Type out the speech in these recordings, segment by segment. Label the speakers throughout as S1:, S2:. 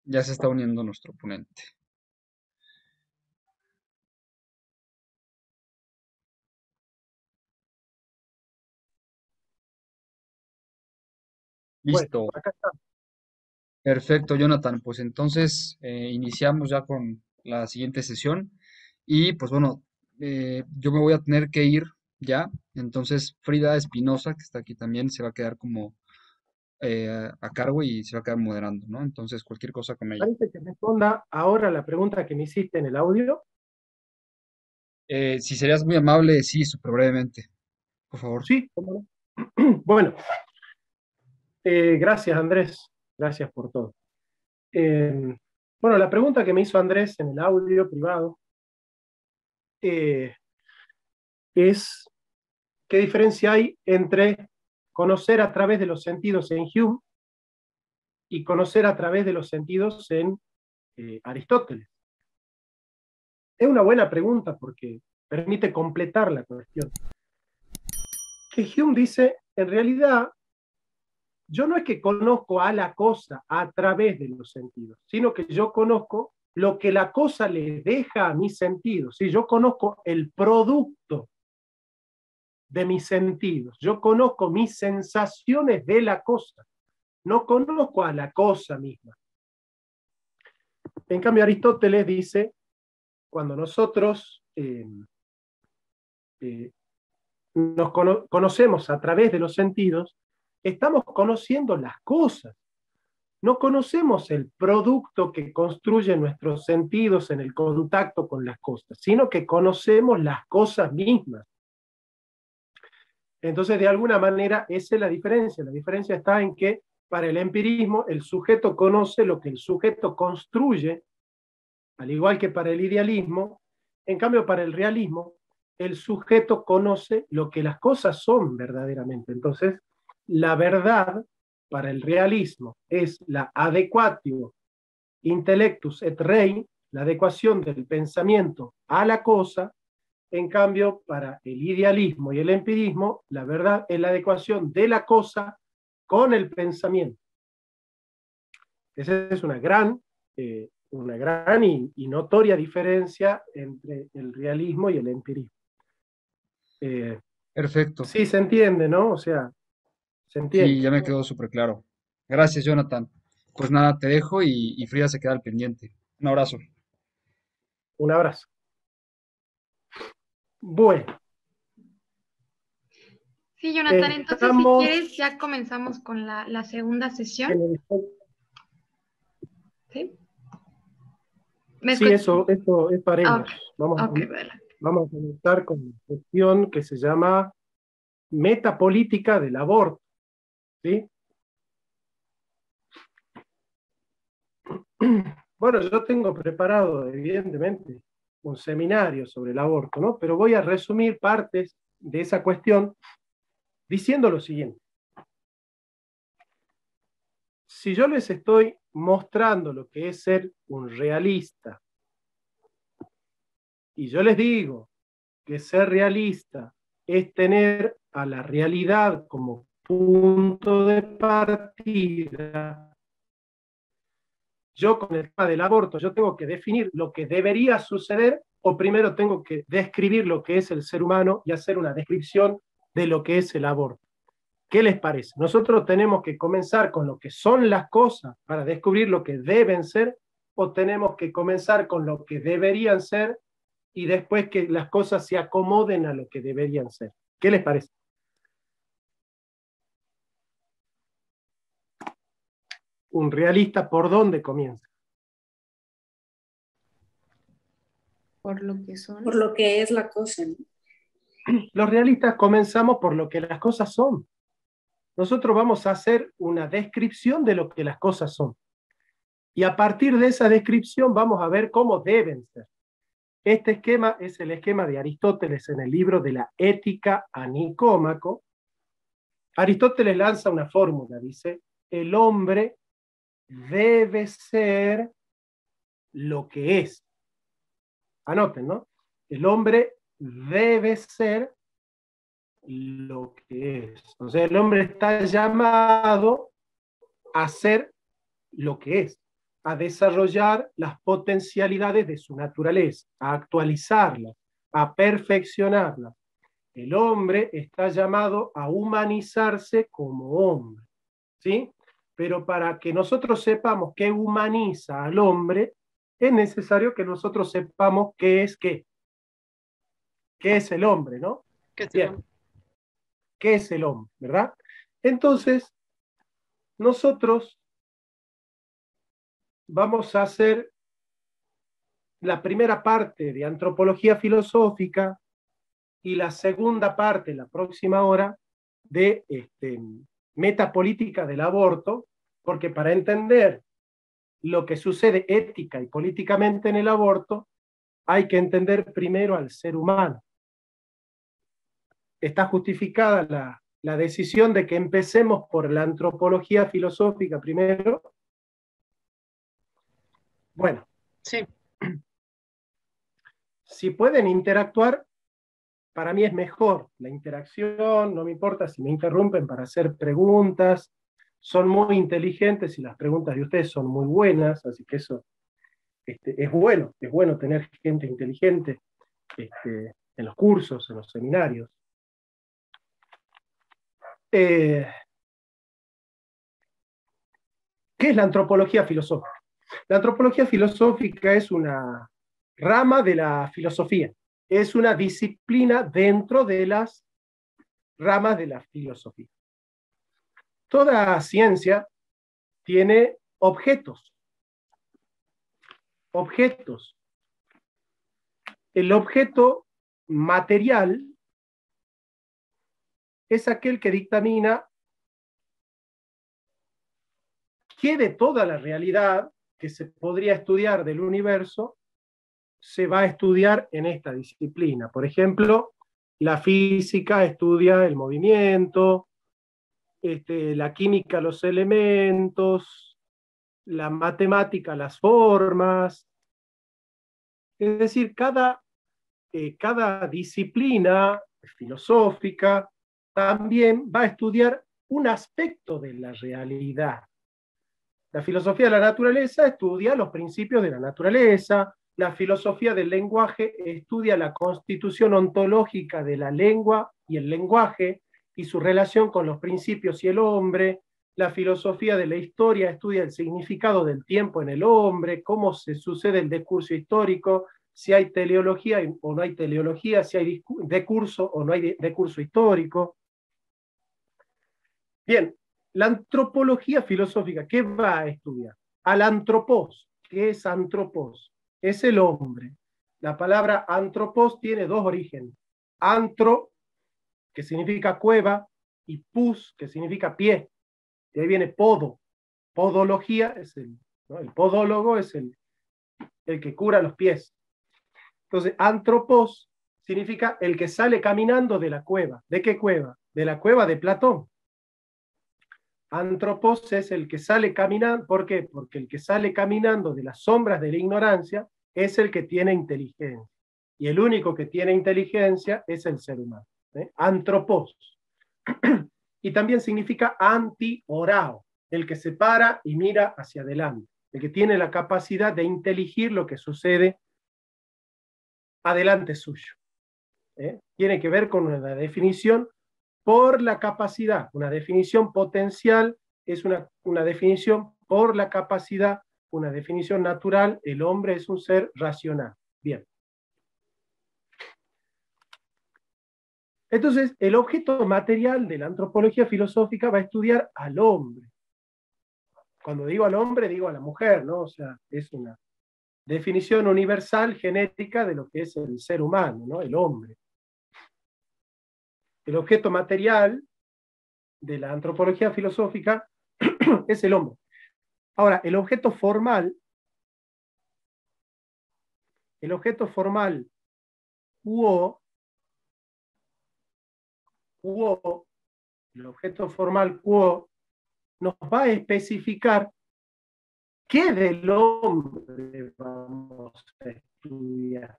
S1: Ya se está uniendo nuestro oponente.
S2: Bueno,
S1: Listo.
S2: acá está.
S1: Perfecto, Jonathan. Pues entonces iniciamos ya con la siguiente sesión. Y pues bueno, yo me voy a tener que ir ya. Entonces Frida Espinosa, que está aquí también, se va a quedar como a cargo y se va a quedar moderando, ¿no? Entonces cualquier cosa con ella.
S2: Parece que responda ahora la pregunta que me hiciste en el audio.
S1: Si serías muy amable, sí, súper brevemente, por favor.
S2: Sí, cómo no. Bueno, gracias Andrés, gracias por todo. Eh, bueno, la pregunta que me hizo Andrés en el audio privado eh, es ¿qué diferencia hay entre conocer a través de los sentidos en Hume y conocer a través de los sentidos en Aristóteles? Es una buena pregunta porque permite completar la cuestión. Que Hume dice, en realidad, yo no es que conozco a la cosa a través de los sentidos, sino que yo conozco lo que la cosa le deja a mis sentidos. ¿Sí? Yo conozco el producto de mis sentidos, yo conozco mis sensaciones de la cosa, no conozco a la cosa misma. En cambio, Aristóteles dice, cuando nosotros eh, conocemos a través de los sentidos, estamos conociendo las cosas. No conocemos el producto que construye nuestros sentidos en el contacto con las cosas, sino que conocemos las cosas mismas. Entonces, de alguna manera, esa es la diferencia. La diferencia está en que para el empirismo el sujeto conoce lo que el sujeto construye, al igual que para el idealismo. En cambio, para el realismo, el sujeto conoce lo que las cosas son verdaderamente. Entonces, la verdad para el realismo es la adequatio intellectus et rei, la adecuación del pensamiento a la cosa. En cambio, para el idealismo y el empirismo, la verdad es la adecuación de la cosa con el pensamiento. Esa es una gran y notoria diferencia entre el realismo y el empirismo. Eh,
S1: Perfecto.
S2: sí, se entiende, ¿no? O sea, se
S1: Sí,
S2: entiende.
S1: ya me quedó súper claro. Gracias, Jonathan. Pues nada, te dejo y Frida se queda al pendiente. Un abrazo.
S2: Un abrazo. Bueno,
S3: Sí, Jonathan, entonces si
S2: estamos
S3: quieres ya comenzamos con la segunda sesión,
S2: en el...
S3: ¿sí? ¿Me
S2: Sí,
S3: escuchas?
S2: eso
S3: Ah, ok,
S2: haremos.
S3: ok, vale.
S2: Vamos a comenzar con una cuestión que se llama metapolítica del aborto, ¿sí? Bueno, yo tengo preparado, evidentemente, un seminario sobre el aborto, ¿no? Pero voy a resumir partes de esa cuestión diciendo lo siguiente. Si yo les estoy mostrando lo que es ser un realista, y yo les digo que ser realista es tener a la realidad como punto de partida, yo con el tema del aborto, yo tengo que definir lo que debería suceder o primero tengo que describir lo que es el ser humano y hacer una descripción de lo que es el aborto. ¿Qué les parece? Nosotros tenemos que comenzar con lo que son las cosas para descubrir lo que deben ser o tenemos que comenzar con lo que deberían ser y después que las cosas se acomoden a lo que deberían ser. ¿Qué les parece? Un realista, ¿por dónde comienza?
S3: Por lo que son.
S4: Por lo que es la cosa, ¿no?
S2: Los realistas comenzamos por lo que las cosas son. Nosotros vamos a hacer una descripción de lo que las cosas son. Y a partir de esa descripción vamos a ver cómo deben ser. Este esquema es el esquema de Aristóteles en el libro de la Ética a Nicómaco. Aristóteles lanza una fórmula, dice, el hombre debe ser lo que es. Anoten, ¿no? El hombre debe ser lo que es. O sea, el hombre está llamado a ser lo que es. a desarrollar las potencialidades de su naturaleza, a actualizarlas, a perfeccionarlas. El hombre está llamado a humanizarse como hombre, ¿sí? Pero para que nosotros sepamos qué humaniza al hombre, es necesario que nosotros sepamos qué es el hombre, ¿no? Bien, ¿qué es el hombre, verdad? Entonces, nosotros vamos a hacer la primera parte de antropología filosófica y la segunda parte, la próxima hora, de metapolítica del aborto, porque para entender lo que sucede ética y políticamente en el aborto, hay que entender primero al ser humano. Está justificada la decisión de que empecemos por la antropología filosófica primero. Bueno,
S4: sí.
S2: Si pueden interactuar, para mí es mejor la interacción, no me importa si me interrumpen para hacer preguntas, son muy inteligentes y las preguntas de ustedes son muy buenas, así que eso es bueno tener gente inteligente en los cursos, en los seminarios. ¿Qué es la antropología filosófica? La antropología filosófica es una rama de la filosofía, es una disciplina dentro de las ramas de la filosofía. Toda ciencia tiene objetos. El objeto material es aquel que dictamina qué de toda la realidad que se podría estudiar del universo se va a estudiar en esta disciplina. Por ejemplo, la física estudia el movimiento, la química los elementos, la matemática las formas. Es decir, cada disciplina filosófica también va a estudiar un aspecto de la realidad. La filosofía de la naturaleza estudia los principios de la naturaleza, la filosofía del lenguaje estudia la constitución ontológica de la lengua y el lenguaje y su relación con los principios y el hombre, la filosofía de la historia estudia el significado del tiempo en el hombre, cómo se sucede el discurso histórico, si hay teleología o no hay teleología, si hay discurso o no hay discurso histórico. Bien, la antropología filosófica, ¿qué va a estudiar? Al antropos. ¿Qué es antropos? Es el hombre. La palabra antropos tiene dos orígenes. Antro, que significa cueva, y pus, que significa pie. De ahí viene podo. Podología es ¿no? El podólogo es el que cura los pies. Entonces, antropos significa el que sale caminando de la cueva. ¿De qué cueva? De la cueva de Platón. Antropos es el que sale caminando. ¿Por qué? Porque el que sale caminando de las sombras de la ignorancia es el que tiene inteligencia. Y el único que tiene inteligencia es el ser humano. Antropos. Y también significa anti-orao, el que se para y mira hacia adelante, el que tiene la capacidad de inteligir lo que sucede adelante suyo. Tiene que ver con una definición por la capacidad. Una definición potencial es una definición por la capacidad, una definición natural. El hombre es un ser racional. Bien. Entonces, el objeto material de la antropología filosófica va a estudiar al hombre. Cuando digo al hombre, digo a la mujer, ¿no? O sea, es una definición universal, genética de lo que es el ser humano, ¿no? El hombre. El objeto material de la antropología filosófica es el hombre. Ahora, el objeto formal, quo, el objeto formal quo, nos va a especificar qué del hombre vamos a estudiar.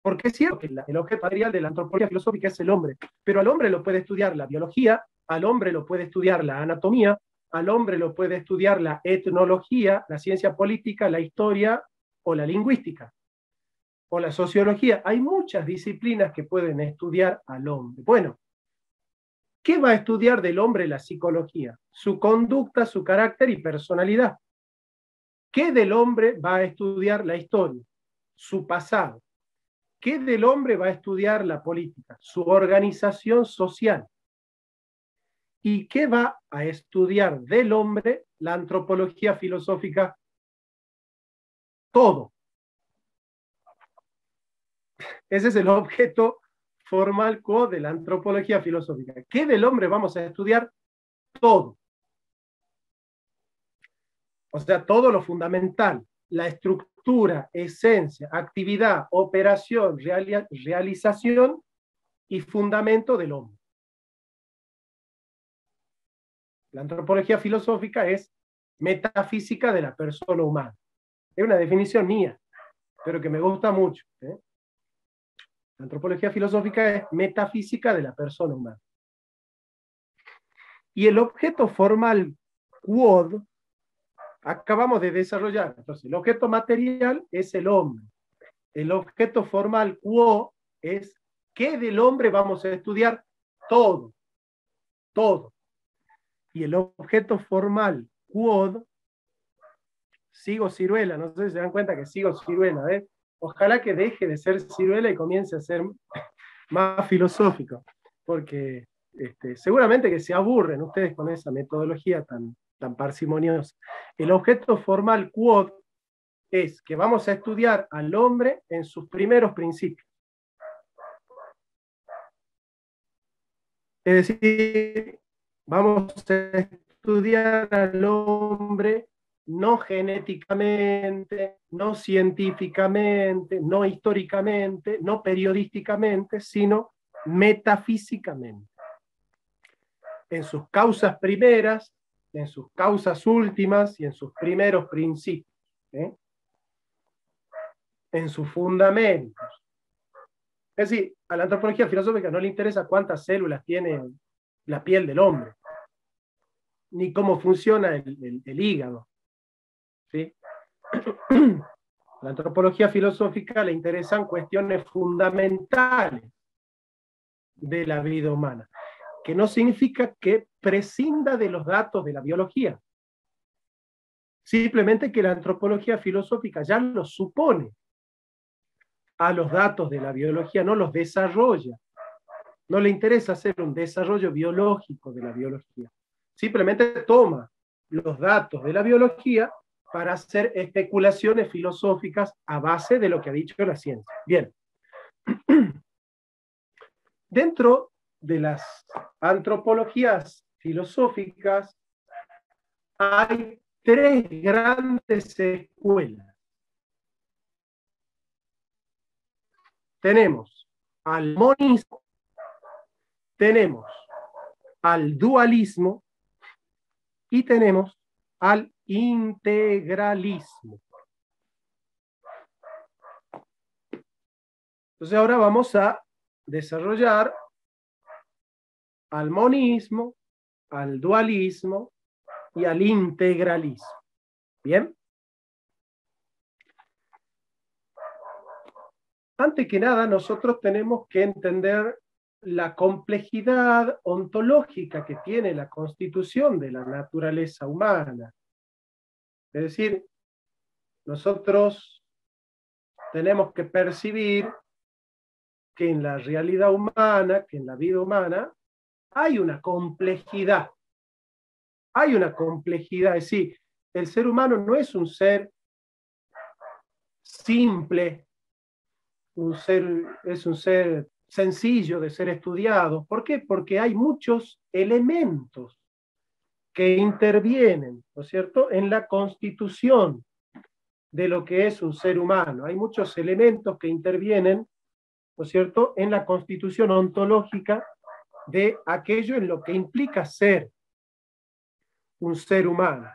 S2: Porque es cierto que el objeto material de la antropología filosófica es el hombre, pero al hombre lo puede estudiar la biología, al hombre lo puede estudiar la anatomía, al hombre lo puede estudiar la etnología, la ciencia política, la historia o la lingüística, o la sociología. Hay muchas disciplinas que pueden estudiar al hombre. Bueno, ¿qué va a estudiar del hombre la psicología? Su conducta, su carácter y personalidad. ¿Qué del hombre va a estudiar la historia? Su pasado. ¿Qué del hombre va a estudiar la política? Su organización social. ¿Y qué va a estudiar del hombre la antropología filosófica? Todo. Ese es el objeto formal quo de la antropología filosófica. ¿Qué del hombre vamos a estudiar? Todo. O sea, todo lo fundamental, la estructura, esencia, actividad, operación, realización y fundamento del hombre. La antropología filosófica es metafísica de la persona humana. Es una definición mía, pero que me gusta mucho. La antropología filosófica es metafísica de la persona humana. Y el objeto formal quod acabamos de desarrollar. Entonces, el objeto material es el hombre. El objeto formal quo es ¿qué del hombre vamos a estudiar? Todo. Todo. Y el objeto formal quod, sigo ciruela, no sé si se dan cuenta que sigo ciruela, ¿eh? Ojalá que deje de ser ciruela y comience a ser más filosófico, porque seguramente que se aburren ustedes con esa metodología tan parsimoniosa. El objeto formal quod es que vamos a estudiar al hombre en sus primeros principios. Es decir, vamos a estudiar al hombre no genéticamente, no científicamente, no históricamente, no periodísticamente, sino metafísicamente. En sus causas primeras, en sus causas últimas y en sus primeros principios. En sus fundamentos. Es decir, a la antropología filosófica no le interesa cuántas células tiene la piel del hombre, ni cómo funciona el hígado. ¿Sí? A la antropología filosófica le interesan cuestiones fundamentales de la vida humana, que no significa que prescinda de los datos de la biología. Simplemente que la antropología filosófica ya los supone a los datos de la biología, no los desarrolla. No le interesa hacer un desarrollo biológico de la biología. Simplemente toma los datos de la biología para hacer especulaciones filosóficas a base de lo que ha dicho la ciencia. Bien. Dentro de las antropologías filosóficas hay tres grandes escuelas. Tenemos al monismo, tenemos al dualismo y tenemos al integralismo. Entonces ahora vamos a desarrollar al monismo, al dualismo y al integralismo. ¿Bien? Antes que nada, nosotros tenemos que entender la complejidad ontológica que tiene la constitución de la naturaleza humana. Es decir, nosotros tenemos que percibir que en la realidad humana, que en la vida humana, hay una complejidad. Hay una complejidad, es decir, el ser humano no es un ser simple, es un ser sencillo de ser estudiado. ¿Por qué? Porque hay muchos elementos que intervienen, ¿no es cierto?, en la constitución de lo que es un ser humano. Hay muchos elementos que intervienen, ¿no es cierto?, en la constitución ontológica de aquello en lo que implica ser un ser humano.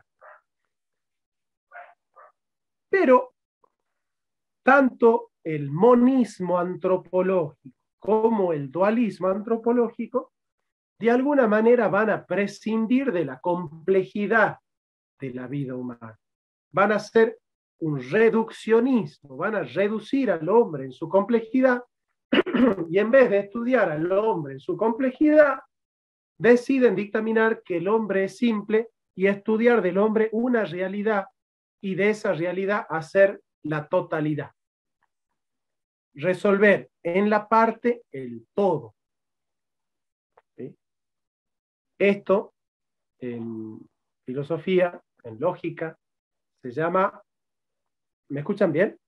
S2: Pero tanto el monismo antropológico como el dualismo antropológico de alguna manera van a prescindir de la complejidad de la vida humana. Van a hacer un reduccionismo, van a reducir al hombre en su complejidad y en vez de estudiar al hombre en su complejidad, deciden dictaminar que el hombre es simple y estudiar del hombre una realidad y de esa realidad hacer la totalidad. Resolver en la parte el todo. ¿Sí? Esto en filosofía, en lógica, se llama... ¿Me escuchan bien?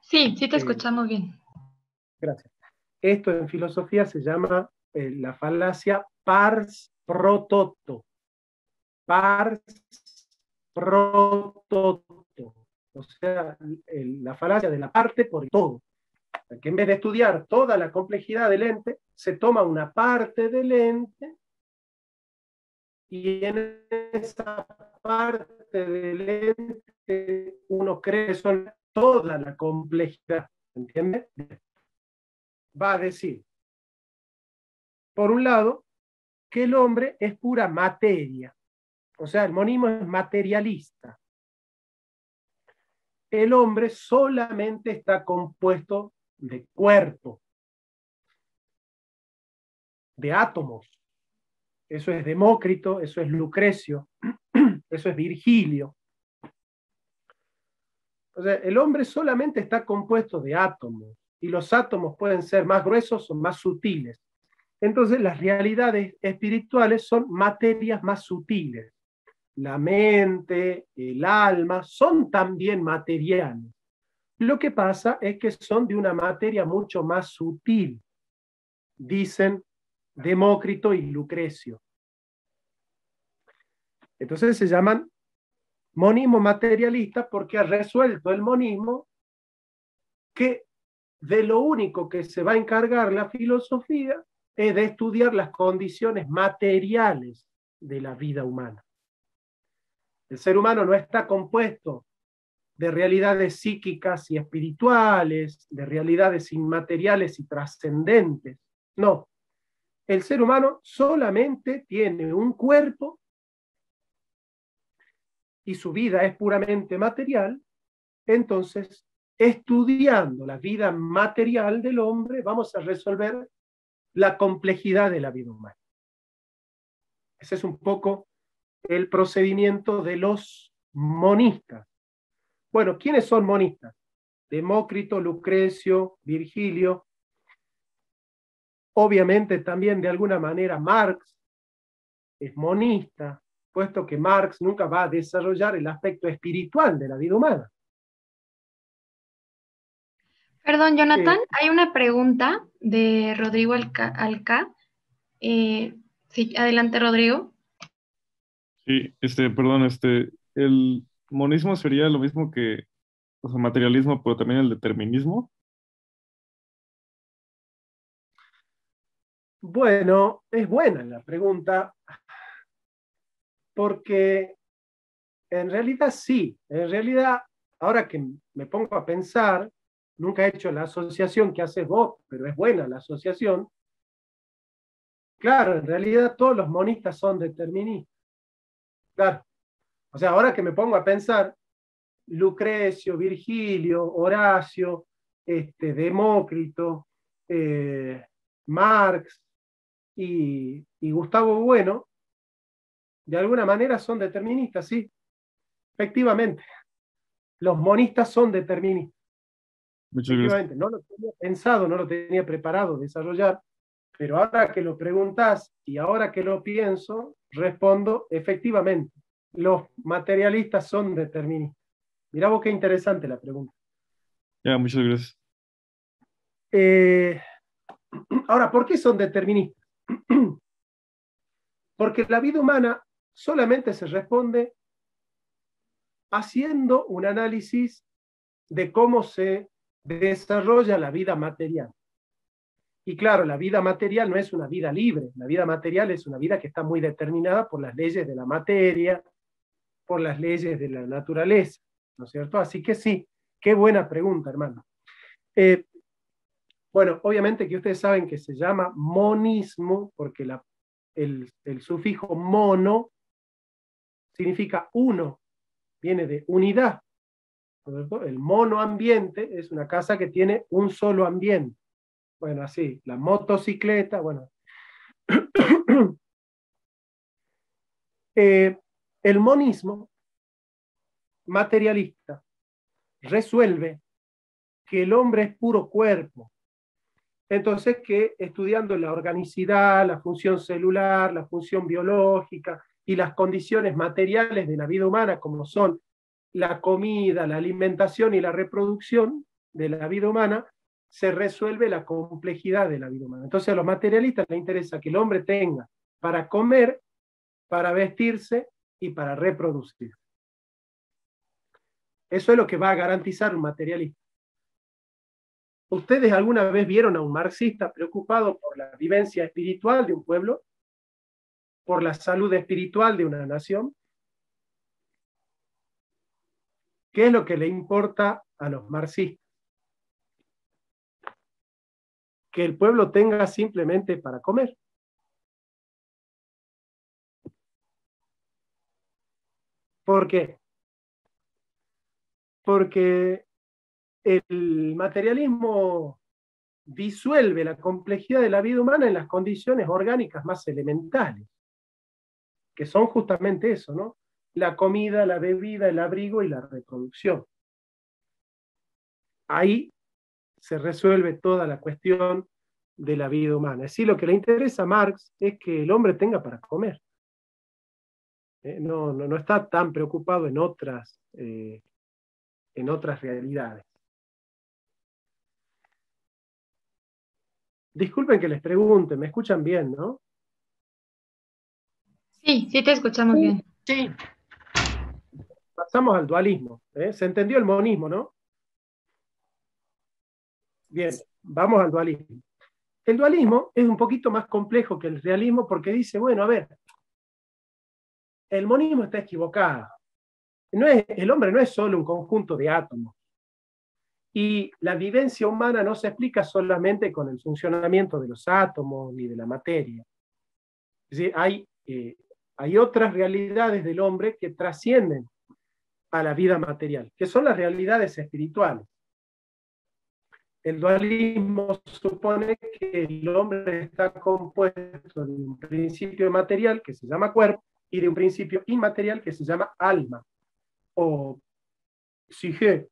S3: Sí, sí te escuchamos bien.
S2: Gracias. Esto en filosofía se llama la falacia pars pro toto. Pars pro toto. O sea, la falacia de la parte por el todo. Que en vez de estudiar toda la complejidad del ente, se toma una parte del ente y en esa parte del ente uno cree que son toda la complejidad. ¿Entiendes? Va a decir, por un lado, que el hombre es pura materia. O sea, el monismo es materialista. El hombre solamente está compuesto de cuerpo, de átomos. Eso es Demócrito, eso es Lucrecio, eso es Virgilio. O sea, el hombre solamente está compuesto de átomos, y los átomos pueden ser más gruesos o más sutiles. Entonces, las realidades espirituales son materias más sutiles. La mente, el alma, son también materiales. Lo que pasa es que son de una materia mucho más sutil, dicen Demócrito y Lucrecio. Entonces se llaman monismo materialista porque ha resuelto el monismo que de lo único que se va a encargar la filosofía es de estudiar las condiciones materiales de la vida humana. El ser humano no está compuesto de realidades psíquicas y espirituales, de realidades inmateriales y trascendentes. No, el ser humano solamente tiene un cuerpo y su vida es puramente material. Entonces, estudiando la vida material del hombre, vamos a resolver la complejidad de la vida humana. Ese es un poco el procedimiento de los monistas. Bueno, ¿quiénes son monistas? Demócrito, Lucrecio, Virgilio. Obviamente también de alguna manera Marx es monista, puesto que Marx nunca va a desarrollar el aspecto espiritual de la vida humana.
S3: Perdón, Jonathan, hay una pregunta de Rodrigo Alca. Sí, adelante, Rodrigo.
S4: Sí, perdón, el monismo sería lo mismo que, o sea, materialismo, pero también el determinismo.
S2: Bueno, es buena la pregunta, porque en realidad sí, en realidad, ahora que me pongo a pensar, nunca he hecho la asociación que haces vos, pero es buena la asociación. Claro, en realidad todos los monistas son deterministas. Claro. O sea, ahora que me pongo a pensar, Lucrecio, Virgilio, Horacio, Demócrito, Marx y Gustavo Bueno, de alguna manera son deterministas, sí. Efectivamente, los monistas son deterministas.
S4: Muchas gracias.
S2: Efectivamente, no lo tenía pensado, no lo tenía preparado desarrollar, pero ahora que lo preguntás y ahora que lo pienso, respondo, efectivamente, los materialistas son deterministas. Mirá vos qué interesante la pregunta.
S4: Ya, muchas gracias.
S2: Ahora, ¿por qué son deterministas? Porque la vida humana solamente se responde haciendo un análisis de cómo se desarrolla la vida material. Y claro, la vida material no es una vida libre, la vida material es una vida que está muy determinada por las leyes de la materia, por las leyes de la naturaleza, ¿no es cierto? Así que sí, qué buena pregunta, hermano. Bueno, obviamente que ustedes saben que se llama monismo, porque el sufijo mono significa uno, viene de unidad. ¿Cierto? El monoambiente es una casa que tiene un solo ambiente. Bueno, así, la motocicleta, bueno. El monismo materialista resuelve que el hombre es puro cuerpo. Entonces, que estudiando la organicidad, la función celular, la función biológica y las condiciones materiales de la vida humana, como son la comida, la alimentación y la reproducción de la vida humana, se resuelve la complejidad de la vida humana. Entonces, a los materialistas les interesa que el hombre tenga para comer, para vestirse y para reproducir. Eso es lo que va a garantizar un materialista. ¿Ustedes alguna vez vieron a un marxista preocupado por la vivencia espiritual de un pueblo? ¿Por la salud espiritual de una nación? ¿Qué es lo que le importa a los marxistas? Que el pueblo tenga simplemente para comer. ¿Por qué? Porque el materialismo disuelve la complejidad de la vida humana en las condiciones orgánicas más elementales, que son justamente eso, ¿no? La comida, la bebida, el abrigo y la reproducción. Ahí se resuelve toda la cuestión de la vida humana. Es decir, lo que le interesa a Marx es que el hombre tenga para comer. No está tan preocupado en otras realidades. Disculpen que les pregunte, me escuchan bien, ¿no?
S3: Sí, sí te escuchamos bien.
S5: Sí.
S2: Pasamos al dualismo. ¿Se entendió el monismo, no? Bien, vamos al dualismo. El dualismo es un poquito más complejo que el realismo porque dice, bueno, a ver, el monismo está equivocado. El hombre no es solo un conjunto de átomos. Y la vivencia humana no se explica solamente con el funcionamiento de los átomos ni de la materia. Es decir, hay otras realidades del hombre que trascienden a la vida material, que son las realidades espirituales. El dualismo supone que el hombre está compuesto de un principio material que se llama cuerpo y de un principio inmaterial que se llama alma o psique,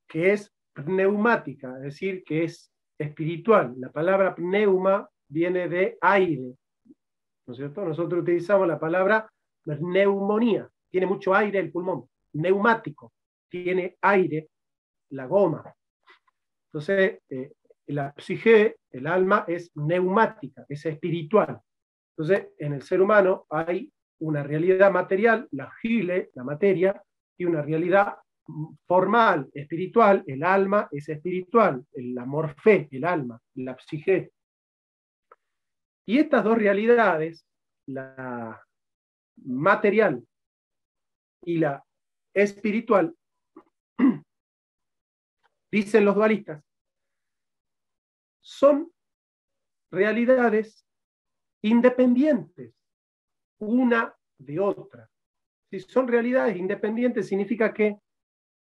S2: que es pneumática, es decir, que es espiritual. La palabra pneuma viene de aire, ¿no es cierto? Nosotros utilizamos la palabra neumonía, tiene mucho aire el pulmón, neumático, tiene aire la goma. Entonces, la psique, el alma, es neumática, es espiritual. Entonces, en el ser humano hay una realidad material, la gile, la materia, y una realidad formal, espiritual, el alma es espiritual, la morfé, el alma, la psique. Y estas dos realidades, la material y la espiritual, dicen los dualistas, son realidades independientes una de otra. Si son realidades independientes, significa que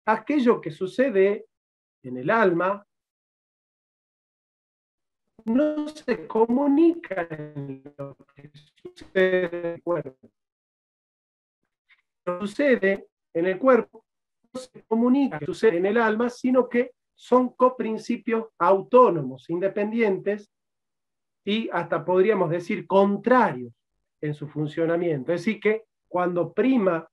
S2: aquello que sucede en el alma no se comunica en lo que sucede en el cuerpo. Lo que sucede en el cuerpo no se comunica que sucede en el alma, sino que son coprincipios autónomos, independientes y hasta podríamos decir contrarios en su funcionamiento. Es decir, que cuando prima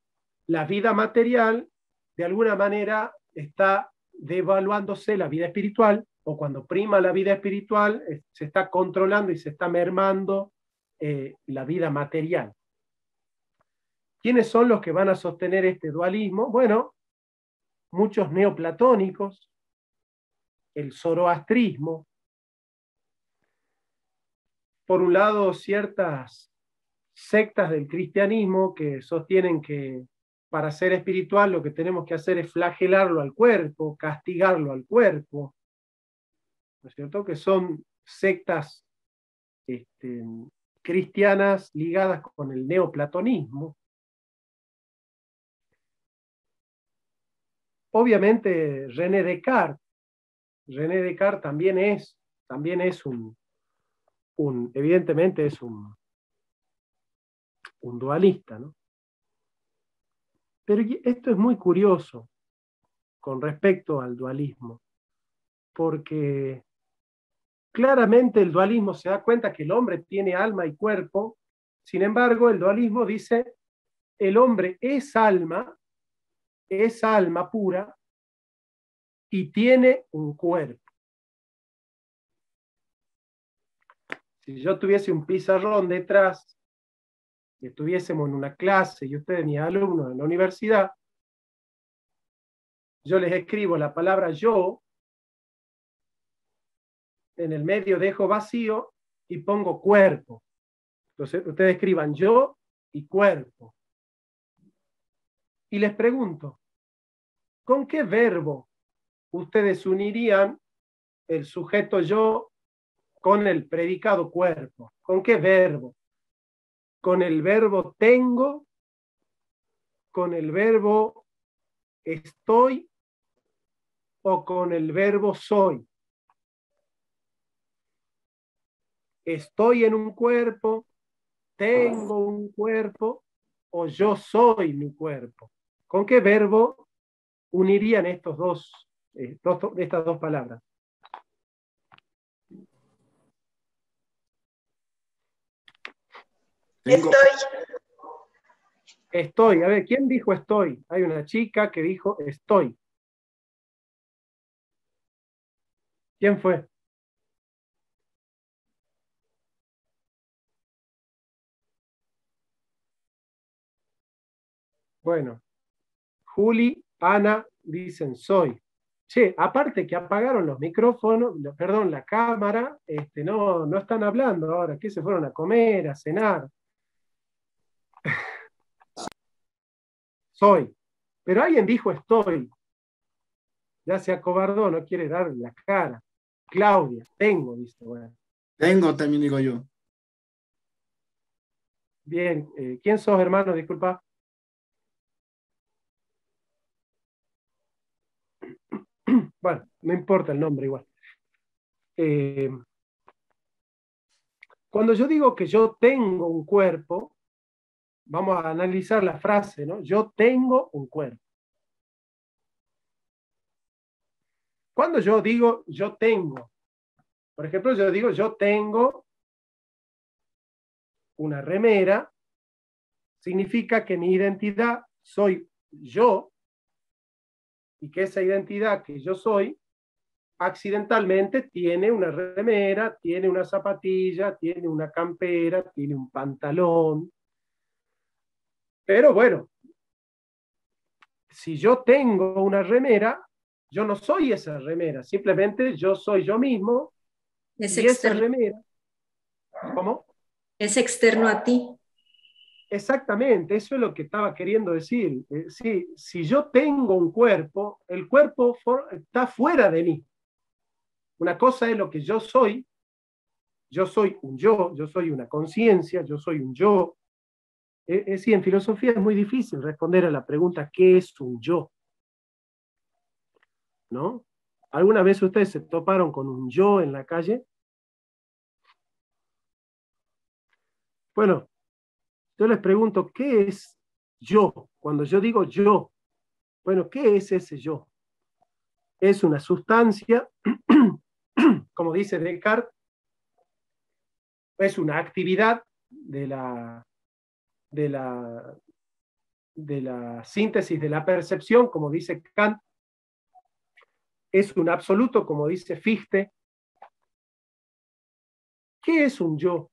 S2: la vida material, de alguna manera está devaluándose la vida espiritual, o cuando prima la vida espiritual, se está controlando y se está mermando la vida material. ¿Quiénes son los que van a sostener este dualismo? Bueno, muchos neoplatónicos, el zoroastrismo, por un lado ciertas sectas del cristianismo que sostienen que para ser espiritual lo que tenemos que hacer es flagelarlo al cuerpo, castigarlo al cuerpo. ¿no es cierto?, que son sectas cristianas ligadas con el neoplatonismo. Obviamente René Descartes también es evidentemente es un dualista, ¿no? Pero esto es muy curioso con respecto al dualismo, porque claramente el dualismo se da cuenta que el hombre tiene alma y cuerpo. Sin embargo, el dualismo dice, el hombre es alma pura, y tiene un cuerpo. Si yo tuviese un pizarrón detrás, y estuviésemos en una clase, y ustedes, mis alumnos en la universidad, yo les escribo la palabra yo, en el medio dejo vacío y pongo cuerpo. Entonces, ustedes escriban yo y cuerpo. Y les pregunto, ¿con qué verbo ustedes unirían el sujeto yo con el predicado cuerpo? ¿Con qué verbo? ¿Con el verbo tengo? ¿Con el verbo estoy? ¿O con el verbo soy? ¿Estoy en un cuerpo? ¿Tengo un cuerpo? ¿O yo soy mi cuerpo? ¿Con qué verbo unirían estas dos palabras?
S5: Tengo.
S2: Estoy. A ver, ¿quién dijo estoy? Hay una chica que dijo estoy. ¿Quién fue? Bueno, Juli, Ana dicen soy. Che, aparte que apagaron los micrófonos, perdón, la cámara, no están hablando ahora, que se fueron a comer, a cenar. Soy. Pero alguien dijo estoy. Ya se acobardó, no quiere dar la cara. Claudia, tengo, dice. Bueno.
S5: Tengo, también digo yo.
S2: Bien, ¿quién sos, hermano? Disculpa. Bueno, no importa el nombre igual. Cuando yo digo que yo tengo un cuerpo, vamos a analizar la frase, ¿no? Yo tengo un cuerpo. Cuando yo digo yo tengo, por ejemplo, yo digo yo tengo una remera, significa que mi identidad soy yo, y que esa identidad que yo soy accidentalmente tiene una remera, tiene una zapatilla, tiene una campera, tiene un pantalón. Pero bueno, si yo tengo una remera, yo no soy esa remera, simplemente yo soy yo mismo.
S6: Es
S2: y esa
S6: externo.
S2: remera, ¿cómo?
S6: Es externo a ti.
S2: Exactamente, eso es lo que estaba queriendo decir. Sí, si yo tengo un cuerpo, el cuerpo está fuera de mí. Una cosa es lo que yo soy un yo soy una conciencia, yo soy un yo. Sí, en filosofía es muy difícil responder a la pregunta ¿qué es un yo? ¿No? ¿Alguna vez ustedes se toparon con un yo en la calle? Bueno, yo les pregunto, ¿qué es yo? Cuando yo digo yo, bueno, ¿qué es ese yo? Es una sustancia, como dice Descartes, es una actividad de la síntesis de la percepción, como dice Kant, es un absoluto, como dice Fichte. ¿Qué es un yo?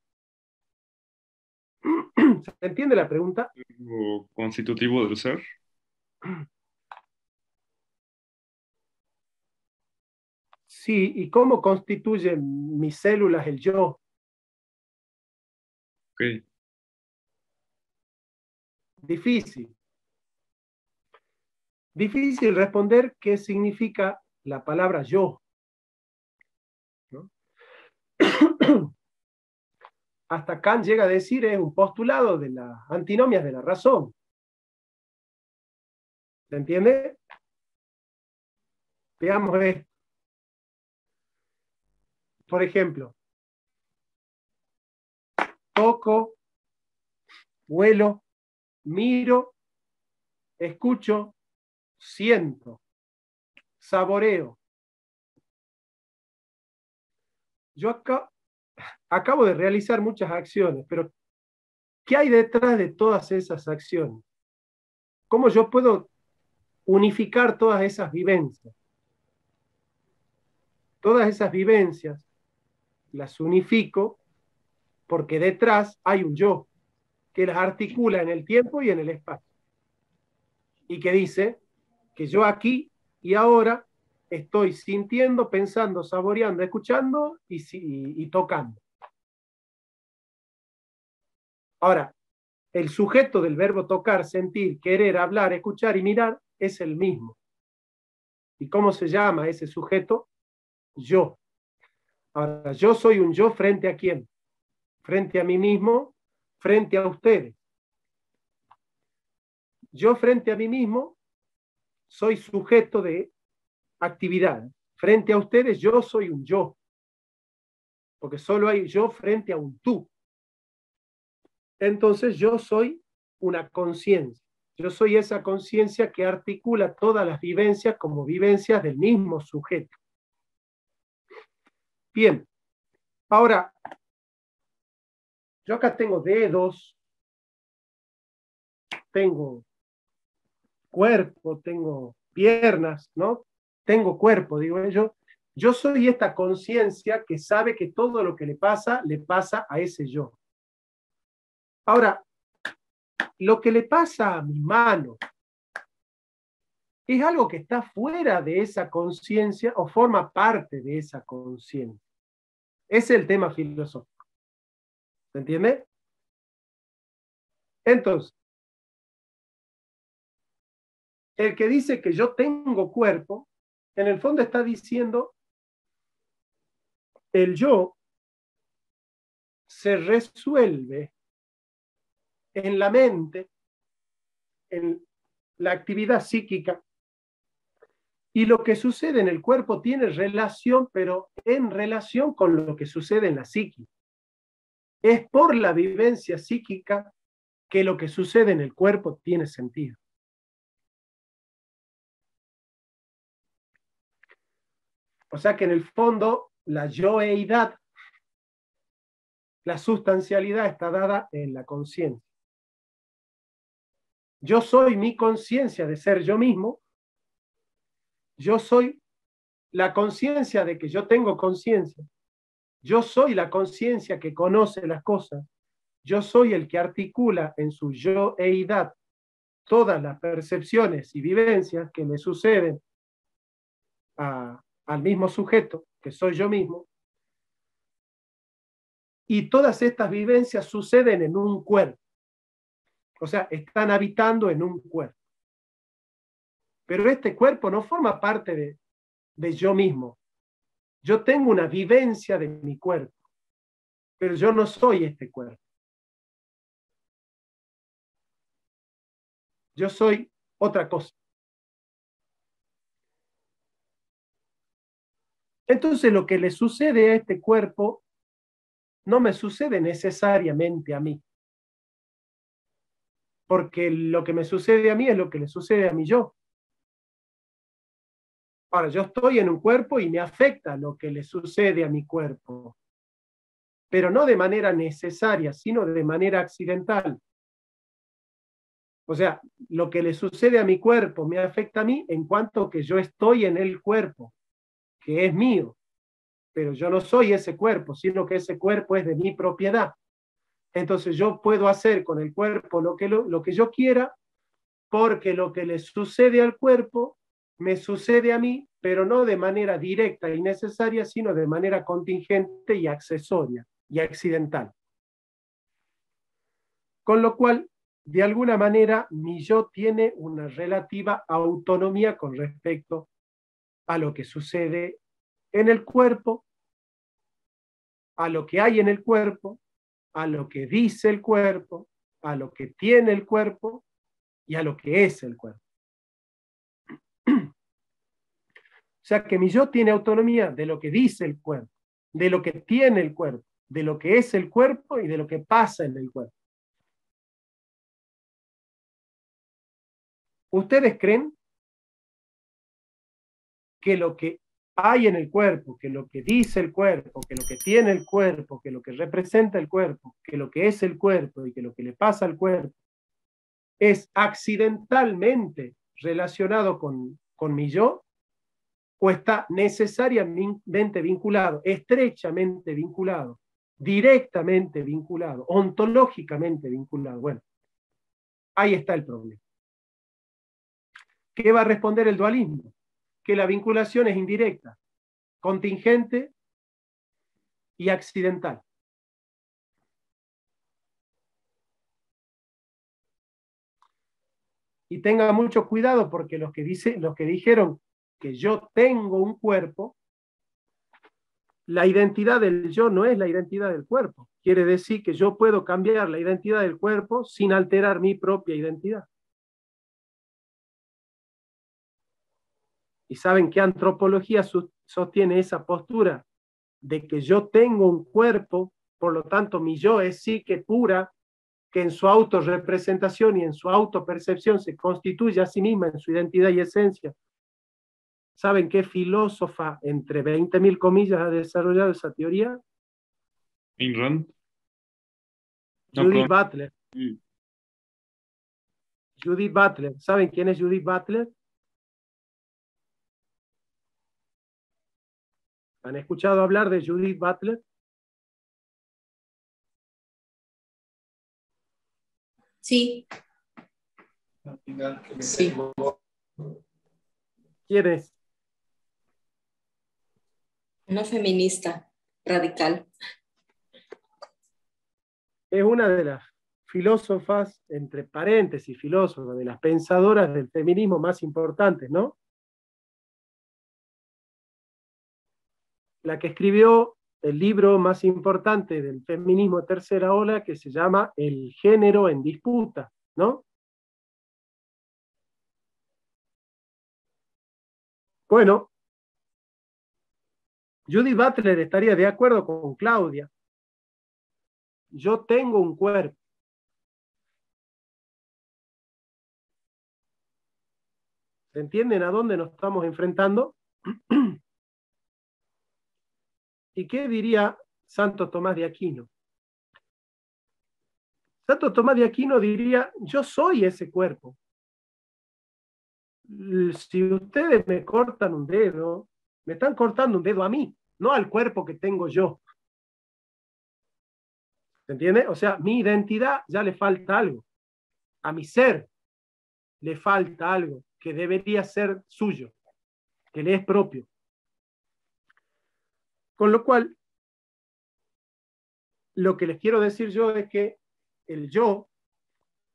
S2: ¿Se entiende la pregunta?
S4: ¿O constitutivo del ser?
S2: Sí, ¿y cómo constituyen mis células el yo?
S4: Ok.
S2: Difícil. Difícil responder qué significa la palabra yo. ¿no? Hasta Kant llega a decir, es un postulado de las antinomias de la razón. ¿Se entiende? Veamos esto. Por ejemplo, toco, huelo, miro, escucho, siento, saboreo. Yo acabo de realizar muchas acciones, pero ¿qué hay detrás de todas esas acciones? ¿Cómo yo puedo unificar todas esas vivencias? Todas esas vivencias las unifico porque detrás hay un yo que las articula en el tiempo y en el espacio. Y que dice que yo aquí y ahora estoy sintiendo, pensando, saboreando, escuchando y tocando. Ahora, el sujeto del verbo tocar, sentir, querer, hablar, escuchar y mirar es el mismo. ¿Y cómo se llama ese sujeto? Yo. Ahora, yo soy un yo frente a quién? Frente a mí mismo, frente a ustedes. Yo frente a mí mismo soy sujeto de actividad. Frente a ustedes yo soy un yo. Porque solo hay yo frente a un tú. Entonces yo soy una conciencia. Yo soy esa conciencia que articula todas las vivencias como vivencias del mismo sujeto. Bien, ahora, yo acá tengo dedos, tengo cuerpo, tengo piernas, ¿no? Tengo cuerpo, digo yo. Yo soy esta conciencia que sabe que todo lo que le pasa a ese yo. Ahora, lo que le pasa a mi mano es algo que está fuera de esa conciencia o forma parte de esa conciencia. Ese es el tema filosófico. ¿Se entiende? Entonces, el que dice que yo tengo cuerpo, en el fondo está diciendo el yo se resuelve en la mente, en la actividad psíquica, y lo que sucede en el cuerpo tiene relación, pero en relación con lo que sucede en la psique. Es por la vivencia psíquica que lo que sucede en el cuerpo tiene sentido. O sea que en el fondo la yoeidad, la sustancialidad está dada en la conciencia. Yo soy mi conciencia de ser yo mismo. Yo soy la conciencia de que yo tengo conciencia. Yo soy la conciencia que conoce las cosas. Yo soy el que articula en su yoeidad todas las percepciones y vivencias que me suceden al mismo sujeto, que soy yo mismo. Y todas estas vivencias suceden en un cuerpo. O sea, están habitando en un cuerpo. Pero este cuerpo no forma parte de yo mismo. Yo tengo una vivencia de mi cuerpo, pero yo no soy este cuerpo. Yo soy otra cosa. Entonces lo que le sucede a este cuerpo no me sucede necesariamente a mí. Porque lo que me sucede a mí es lo que le sucede a mi yo. Ahora, yo estoy en un cuerpo y me afecta lo que le sucede a mi cuerpo. Pero no de manera necesaria, sino de manera accidental. O sea, lo que le sucede a mi cuerpo me afecta a mí en cuanto que yo estoy en el cuerpo, que es mío. Pero yo no soy ese cuerpo, sino que ese cuerpo es de mi propiedad. Entonces yo puedo hacer con el cuerpo lo que yo quiera, porque lo que le sucede al cuerpo me sucede a mí, pero no de manera directa y necesaria, sino de manera contingente y accesoria y accidental. Con lo cual, de alguna manera, mi yo tiene una relativa autonomía con respecto a lo que sucede en el cuerpo a lo que hay en el cuerpo, a lo que dice el cuerpo, a lo que tiene el cuerpo y a lo que es el cuerpo. O sea que mi yo tiene autonomía de lo que dice el cuerpo, de lo que tiene el cuerpo, de lo que es el cuerpo y de lo que pasa en el cuerpo. ¿Ustedes creen que lo que hay en el cuerpo, que lo que dice el cuerpo, que lo que tiene el cuerpo, que lo que representa el cuerpo, que lo que es el cuerpo y que lo que le pasa al cuerpo es accidentalmente relacionado con mi yo? ¿O está necesariamente vinculado, estrechamente vinculado, directamente vinculado, ontológicamente vinculado? Bueno, ahí está el problema. ¿Qué va a responder el dualismo? Que la vinculación es indirecta, contingente y accidental. Y tengan mucho cuidado porque los que dijeron que yo tengo un cuerpo, la identidad del yo no es la identidad del cuerpo. Quiere decir que yo puedo cambiar la identidad del cuerpo sin alterar mi propia identidad. ¿Y saben qué antropología sostiene esa postura? De que yo tengo un cuerpo, por lo tanto mi yo es psique pura, que en su autorrepresentación y en su autopercepción se constituye a sí misma en su identidad y esencia. ¿Saben qué filósofa, entre 20.000 comillas, ha desarrollado esa teoría?
S4: Ayn Rand. No,
S2: Judith
S4: perdón.
S2: Butler.
S4: Sí.
S2: Judith Butler. ¿Saben quién es Judith Butler? ¿Han escuchado hablar de Judith Butler?
S6: Sí, sí.
S2: ¿Quién es?
S6: Una feminista radical.
S2: Es una de las filósofas, entre paréntesis, filósofas, de las pensadoras del feminismo más importantes, ¿no? La que escribió el libro más importante del feminismo tercera ola, que se llama El género en disputa, ¿no? Bueno, Judith Butler estaría de acuerdo con Claudia. Yo tengo un cuerpo. ¿Se entienden a dónde nos estamos enfrentando? ¿Y qué diría Santo Tomás de Aquino? Santo Tomás de Aquino diría, yo soy ese cuerpo. Si ustedes me cortan un dedo, me están cortando un dedo a mí, no al cuerpo que tengo yo. ¿Se entiende? O sea, mi identidad ya le falta algo. A mi ser le falta algo que debería ser suyo, que le es propio. Con lo cual, lo que les quiero decir yo es que el yo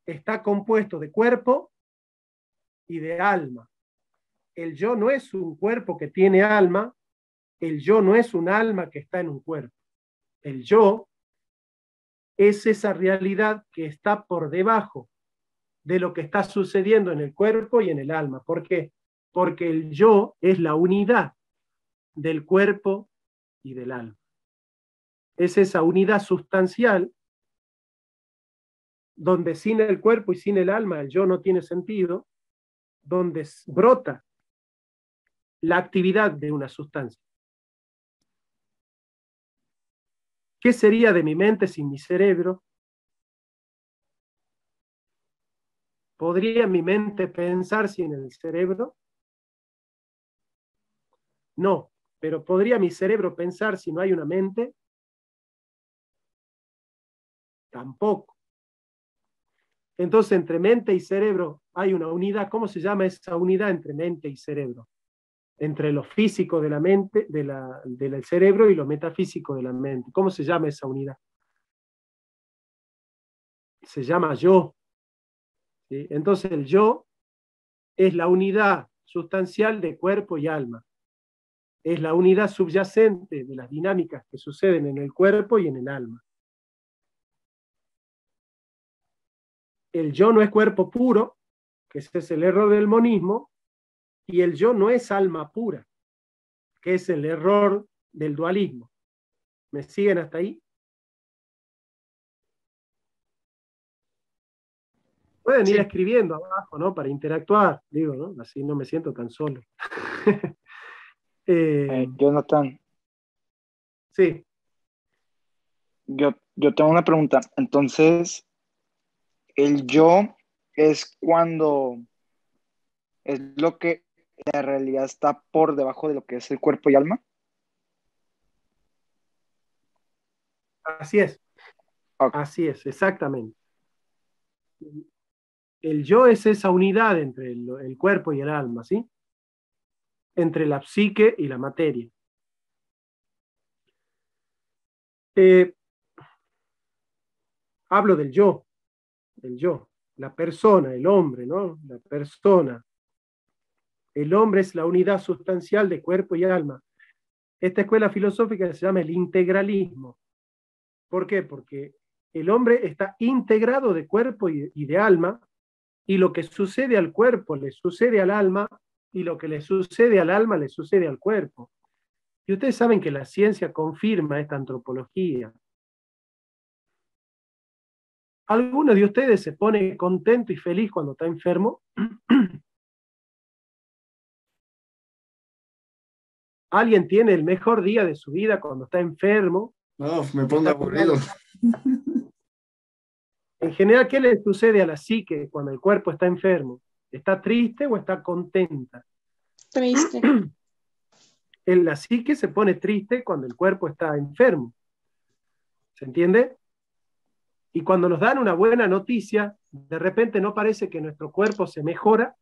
S2: está compuesto de cuerpo y de alma. El yo no es un cuerpo que tiene alma, el yo no es un alma que está en un cuerpo. El yo es esa realidad que está por debajo de lo que está sucediendo en el cuerpo y en el alma. ¿Por qué? Porque el yo es la unidad del cuerpo y del alma. Es esa unidad sustancial donde sin el cuerpo y sin el alma el yo no tiene sentido, donde brota la actividad de una sustancia. ¿Qué sería de mi mente sin mi cerebro? ¿Podría mi mente pensar sin el cerebro? No, pero ¿podría mi cerebro pensar si no hay una mente? Tampoco. Entonces, entre mente y cerebro hay una unidad. ¿Cómo se llama esa unidad entre mente y cerebro? Entre lo físico de la mente, del cerebro y lo metafísico de la mente. ¿Cómo se llama esa unidad? Se llama yo. ¿Sí? Entonces, el yo es la unidad sustancial de cuerpo y alma. es la unidad subyacente de las dinámicas que suceden en el cuerpo y en el alma. El yo no es cuerpo puro, que ese es el error del monismo, y el yo no es alma pura, que es el error del dualismo. ¿Me siguen hasta ahí? Pueden ir
S1: Sí,
S2: escribiendo abajo, ¿no? Para interactuar, digo, ¿no? Así no me siento tan solo.
S7: Jonathan,
S2: Sí,
S7: yo tengo una pregunta. Entonces, el yo es cuando es lo que la realidad está por debajo de lo que es el cuerpo y alma. Ok.
S2: así es, exactamente. El yo es esa unidad entre el cuerpo y el alma, ¿sí? Entre la psique y la materia. Eh, Hablo del yo, la persona, el hombre, ¿no? La persona. El hombre es la unidad sustancial de cuerpo y alma. Esta escuela filosófica se llama el integralismo. ¿Por qué? Porque el hombre está integrado de cuerpo y de alma, y lo que sucede al cuerpo le sucede al alma, y lo que le sucede al alma le sucede al cuerpo. Y ustedes saben que la ciencia confirma esta antropología. ¿Alguno de ustedes se pone contento y feliz cuando está enfermo? ¿Alguien tiene el mejor día de su vida cuando está enfermo?
S5: No, me pongo
S2: Está
S5: aburrido.
S2: En general, ¿qué le sucede a la psique cuando el cuerpo está enfermo? ¿Está triste o está contenta?
S6: Triste.
S2: La psique se pone triste cuando el cuerpo está enfermo. ¿Se entiende? Y cuando nos dan una buena noticia, de repente no parece que nuestro cuerpo se mejora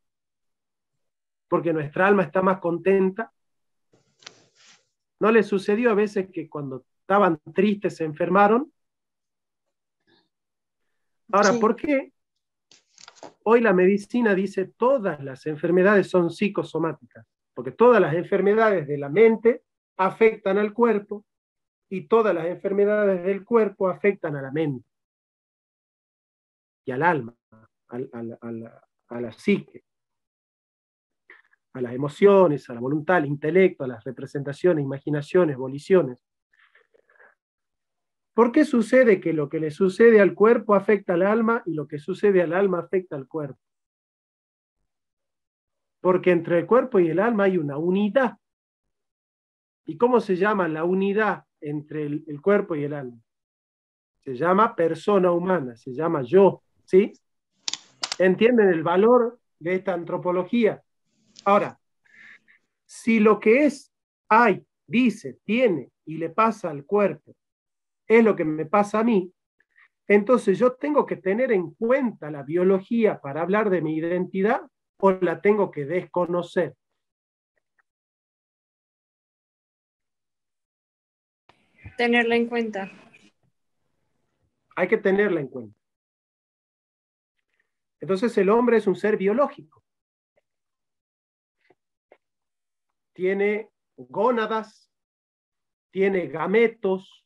S2: porque nuestra alma está más contenta. ¿No les sucedió a veces que cuando estaban tristes se enfermaron? Ahora,
S6: Sí.
S2: ¿por qué hoy la medicina dice todas las enfermedades son psicosomáticas? Porque todas las enfermedades de la mente afectan al cuerpo y todas las enfermedades del cuerpo afectan a la mente y al alma, a la psique, a las emociones, a la voluntad, al intelecto, a las representaciones, imaginaciones, voliciones. ¿Por qué sucede que lo que le sucede al cuerpo afecta al alma y lo que sucede al alma afecta al cuerpo? Porque entre el cuerpo y el alma hay una unidad. ¿Y cómo se llama la unidad entre el cuerpo y el alma? Se llama persona humana, se llama yo, ¿sí? ¿Entienden el valor de esta antropología? Ahora, si lo que hay, dice, tiene y le pasa al cuerpo es lo que me pasa a mí, entonces yo tengo que tener en cuenta la biología para hablar de mi identidad o la tengo que desconocer.
S6: Tenerla en cuenta.
S2: Hay que tenerla en cuenta. Entonces el hombre es un ser biológico. Tiene gónadas, tiene gametos,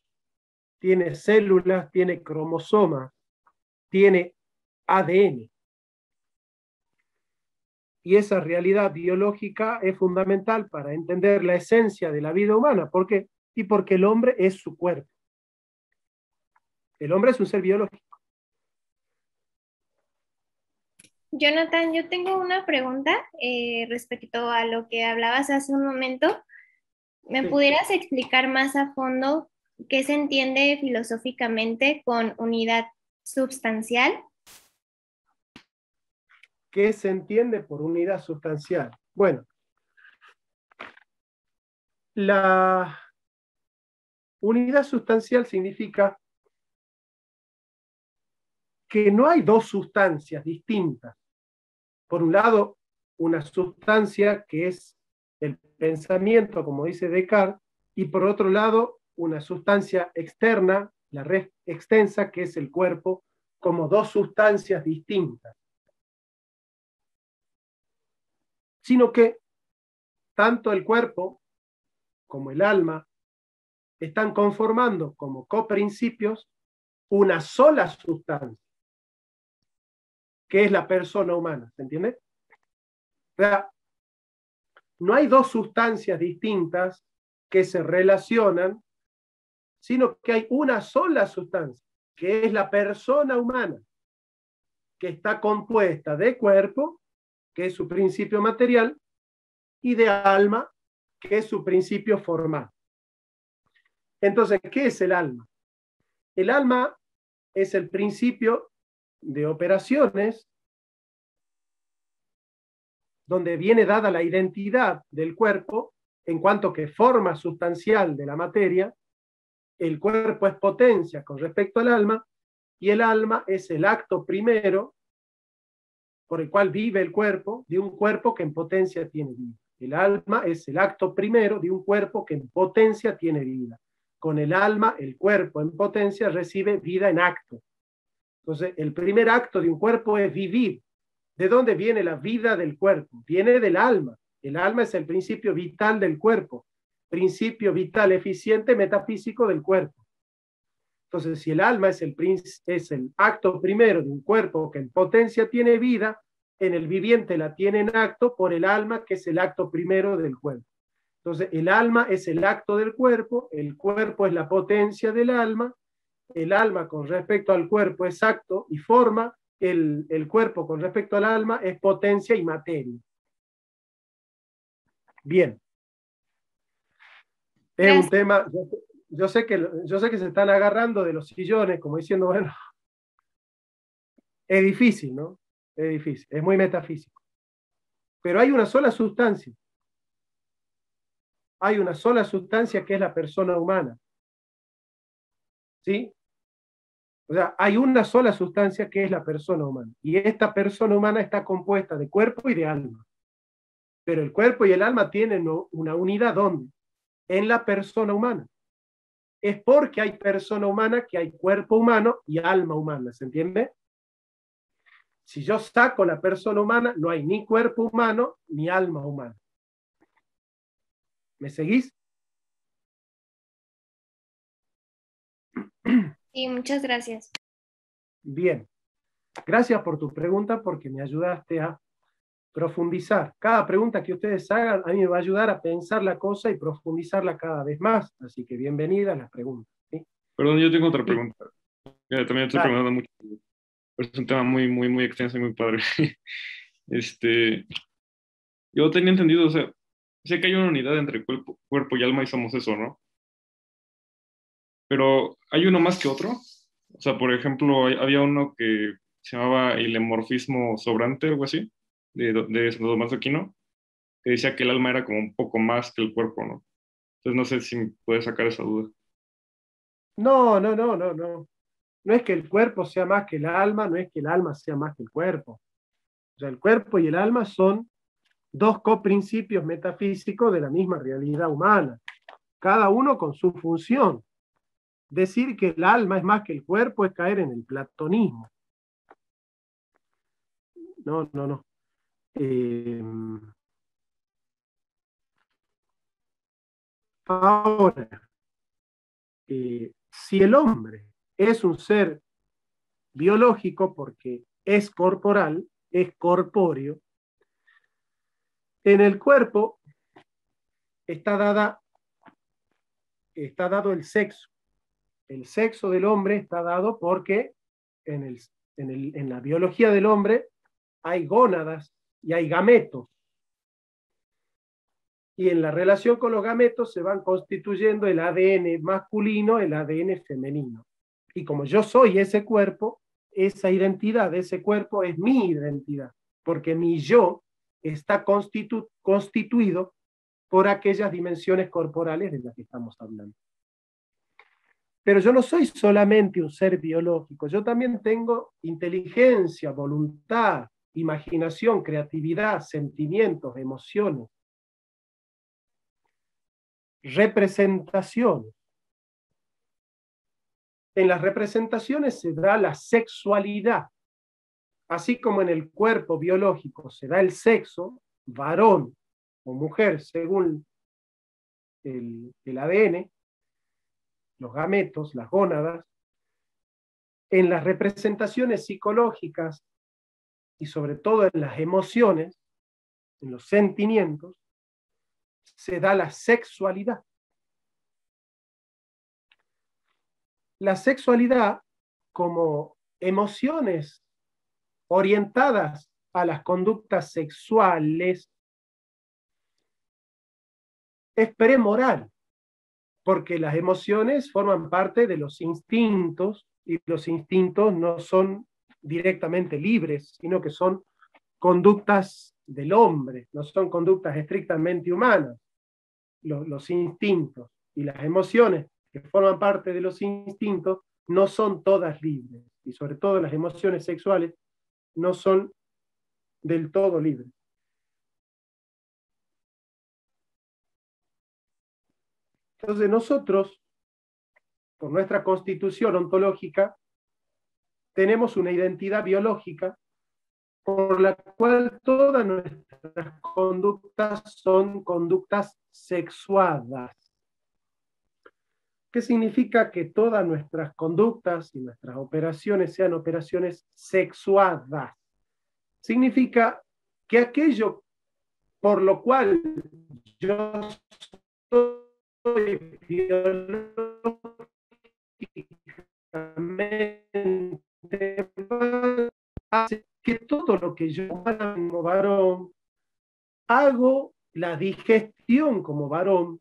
S2: tiene células, tiene cromosomas, tiene ADN. Y esa realidad biológica es fundamental para entender la esencia de la vida humana. ¿Por qué? Y porque el hombre es su cuerpo. El hombre es un ser biológico.
S8: Jonathan, yo tengo una pregunta respecto a lo que hablabas hace un momento. ¿Me
S2: Sí.
S8: pudieras explicar más a fondo qué se entiende filosóficamente con unidad substancial?
S2: ¿Qué se entiende por unidad sustancial? Bueno, la unidad sustancial significa que no hay dos sustancias distintas. Por un lado, una sustancia que es el pensamiento, como dice Descartes, y por otro lado, una sustancia externa, la red extensa, que es el cuerpo, como dos sustancias distintas. Sino que tanto el cuerpo como el alma, están conformando como coprincipios una sola sustancia, que es la persona humana, ¿se entiende? O sea, no hay dos sustancias distintas que se relacionan, sino que hay una sola sustancia, que es la persona humana, que está compuesta de cuerpo, que es su principio material, y de alma, que es su principio formal. Entonces, ¿qué es el alma? El alma es el principio de operaciones donde viene dada la identidad del cuerpo en cuanto que forma sustancial de la materia. El cuerpo es potencia con respecto al alma, y el alma es el acto primero por el cual vive el cuerpo, de un cuerpo que en potencia tiene vida. El alma es el acto primero de un cuerpo que en potencia tiene vida. Con el alma, el cuerpo en potencia recibe vida en acto. Entonces, el primer acto de un cuerpo es vivir. ¿De dónde viene la vida del cuerpo? Viene del alma. El alma es el principio vital del cuerpo, principio vital eficiente metafísico del cuerpo. Entonces, si el alma es el acto primero de un cuerpo que en potencia tiene vida, en el viviente la tiene en acto por el alma, que es el acto primero del cuerpo. Entonces, el alma es el acto del cuerpo, el cuerpo es la potencia del alma, el alma con respecto al cuerpo es acto y forma, el cuerpo con respecto al alma es potencia y materia. Bien. Es un tema, yo sé que se están agarrando de los sillones, como diciendo, bueno, es difícil, ¿no? Es difícil, es muy metafísico. Pero hay una sola sustancia. Hay una sola sustancia que es la persona humana. ¿Sí? O sea, hay una sola sustancia que es la persona humana. Y esta persona humana está compuesta de cuerpo y de alma. Pero el cuerpo y el alma tienen una unidad, ¿dónde? En la persona humana. Es porque hay persona humana que hay cuerpo humano y alma humana, ¿se entiende? Si yo saco la persona humana, no hay ni cuerpo humano ni alma humana. ¿Me seguís?
S8: Sí, muchas gracias.
S2: Bien. Gracias por tu pregunta porque me ayudaste a profundizar. Cada pregunta que ustedes hagan a mí me va a ayudar a pensar la cosa y profundizarla cada vez más. Así que bienvenidas las preguntas. ¿Sí?
S4: Perdón, yo tengo otra
S2: Sí.
S4: pregunta. También estoy
S2: Dale.
S4: preguntando mucho. Es un tema muy, muy, muy extenso y muy padre. Yo tenía entendido, o sea, sé que hay una unidad entre cuerpo y alma y somos eso, ¿no? Pero ¿hay uno más que otro? O sea, por ejemplo, había uno que se llamaba el hemorfismo sobrante, algo así, de Santo Tomás de Aquino, que decía que el alma era como un poco más que el cuerpo, ¿no? Entonces no sé si me puedes sacar esa duda.
S2: No, no, no, no, no. No es que el cuerpo sea más que el alma, no es que el alma sea más que el cuerpo. O sea, el cuerpo y el alma son dos coprincipios metafísicos de la misma realidad humana, cada uno con su función. Decir que el alma es más que el cuerpo es caer en el platonismo. No, no, no. Ahora, si el hombre es un ser biológico porque es corporal, es corpóreo, en el cuerpo está dado el sexo. El sexo del hombre está dado porque en la biología del hombre hay gónadas y hay gametos. Y en la relación con los gametos se van constituyendo el ADN masculino, el ADN femenino. Y como yo soy ese cuerpo, esa identidad de ese cuerpo es mi identidad, porque mi yo está constituido por aquellas dimensiones corporales de las que estamos hablando. Pero yo no soy solamente un ser biológico, yo también tengo inteligencia, voluntad, imaginación, creatividad, sentimientos, emociones, representaciones. En las representaciones se da la sexualidad, así como en el cuerpo biológico se da el sexo, varón o mujer, según el ADN, los gametos, las gónadas, en las representaciones psicológicas y sobre todo en las emociones, en los sentimientos, se da la sexualidad. La sexualidad como emociones orientadas a las conductas sexuales es premoral, porque las emociones forman parte de los instintos y los instintos no son directamente libres, sino que son conductas del hombre, no son conductas estrictamente humanas. Los instintos y las emociones que forman parte de los instintos no son todas libres, y sobre todo las emociones sexuales no son del todo libres. Entonces nosotros, por nuestra constitución ontológica, tenemos una identidad biológica por la cual todas nuestras conductas son conductas sexuadas. ¿Qué significa que todas nuestras conductas y nuestras operaciones sean operaciones sexuadas? Significa que aquello por lo cual yo soy biológicamente hace que todo lo que yo haga como varón, hago la digestión como varón,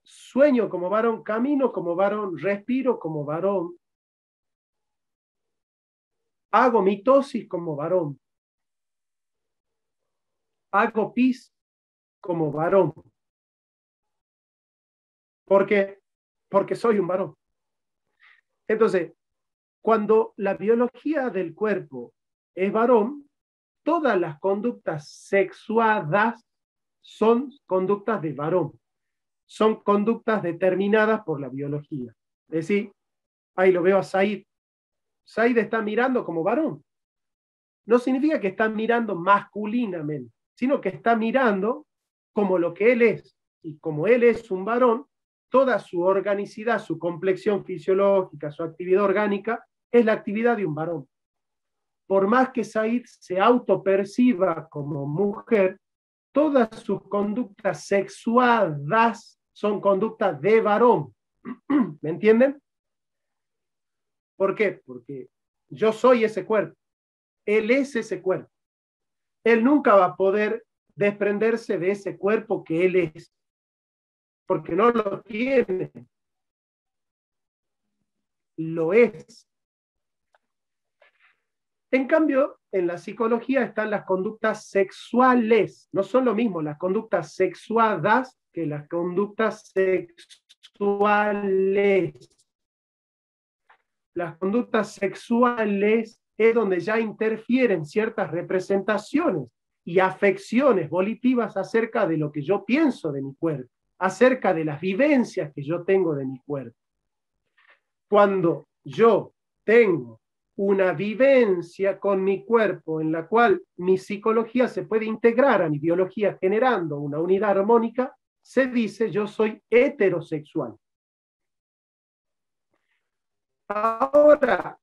S2: sueño como varón, camino como varón, respiro como varón, hago mitosis como varón, hago pis como varón. ¿Por qué? Porque soy un varón. Entonces, cuando la biología del cuerpo es varón, todas las conductas sexuadas son conductas de varón. Son conductas determinadas por la biología. Es decir, ahí lo veo a Said. Said está mirando como varón. No significa que está mirando masculinamente, sino que está mirando como lo que él es. Y como él es un varón, toda su organicidad, su complexión fisiológica, su actividad orgánica, es la actividad de un varón. Por más que Said se autoperciba como mujer, todas sus conductas sexuadas son conductas de varón. ¿Me entienden? ¿Por qué? Porque yo soy ese cuerpo. Él es ese cuerpo. Él nunca va a poder desprenderse de ese cuerpo que él es, porque no lo tiene. Lo es. En cambio, en la psicología están las conductas sexuales. No son lo mismo las conductas sexuadas que las conductas sexuales. Las conductas sexuales es donde ya interfieren ciertas representaciones y afecciones volitivas acerca de lo que yo pienso de mi cuerpo, acerca de las vivencias que yo tengo de mi cuerpo. Cuando yo tengo una vivencia con mi cuerpo en la cual mi psicología se puede integrar a mi biología generando una unidad armónica, se dice yo soy heterosexual. Ahora,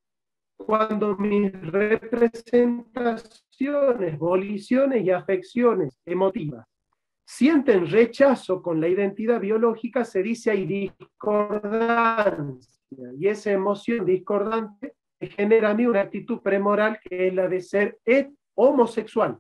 S2: cuando mis representaciones, voliciones y afecciones emotivas sienten rechazo con la identidad biológica, se dice hay discordancia, y esa emoción discordante genera a mí una actitud premoral que es la de ser homosexual.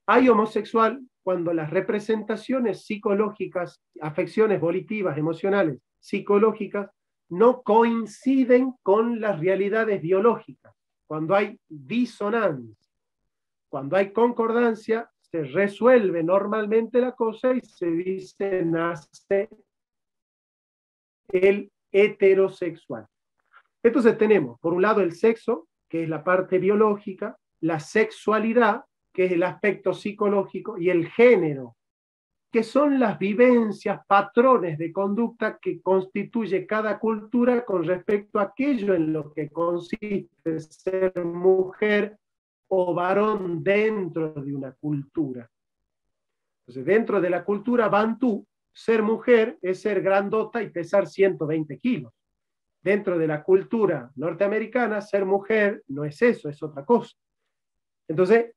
S2: Hay homosexual cuando las representaciones psicológicas, afecciones volitivas, emocionales, psicológicas, no coinciden con las realidades biológicas. Cuando hay disonancia, cuando hay concordancia, se resuelve normalmente la cosa y se dice nace el heterosexual. Entonces tenemos, por un lado, el sexo, que es la parte biológica, la sexualidad, que es el aspecto psicológico, y el género, que son las vivencias, patrones de conducta que constituye cada cultura con respecto a aquello en lo que consiste ser mujer o varón dentro de una cultura. Entonces, dentro de la cultura bantú, ser mujer es ser grandota y pesar 120 kilos. Dentro de la cultura norteamericana, ser mujer no es eso, es otra cosa. Entonces,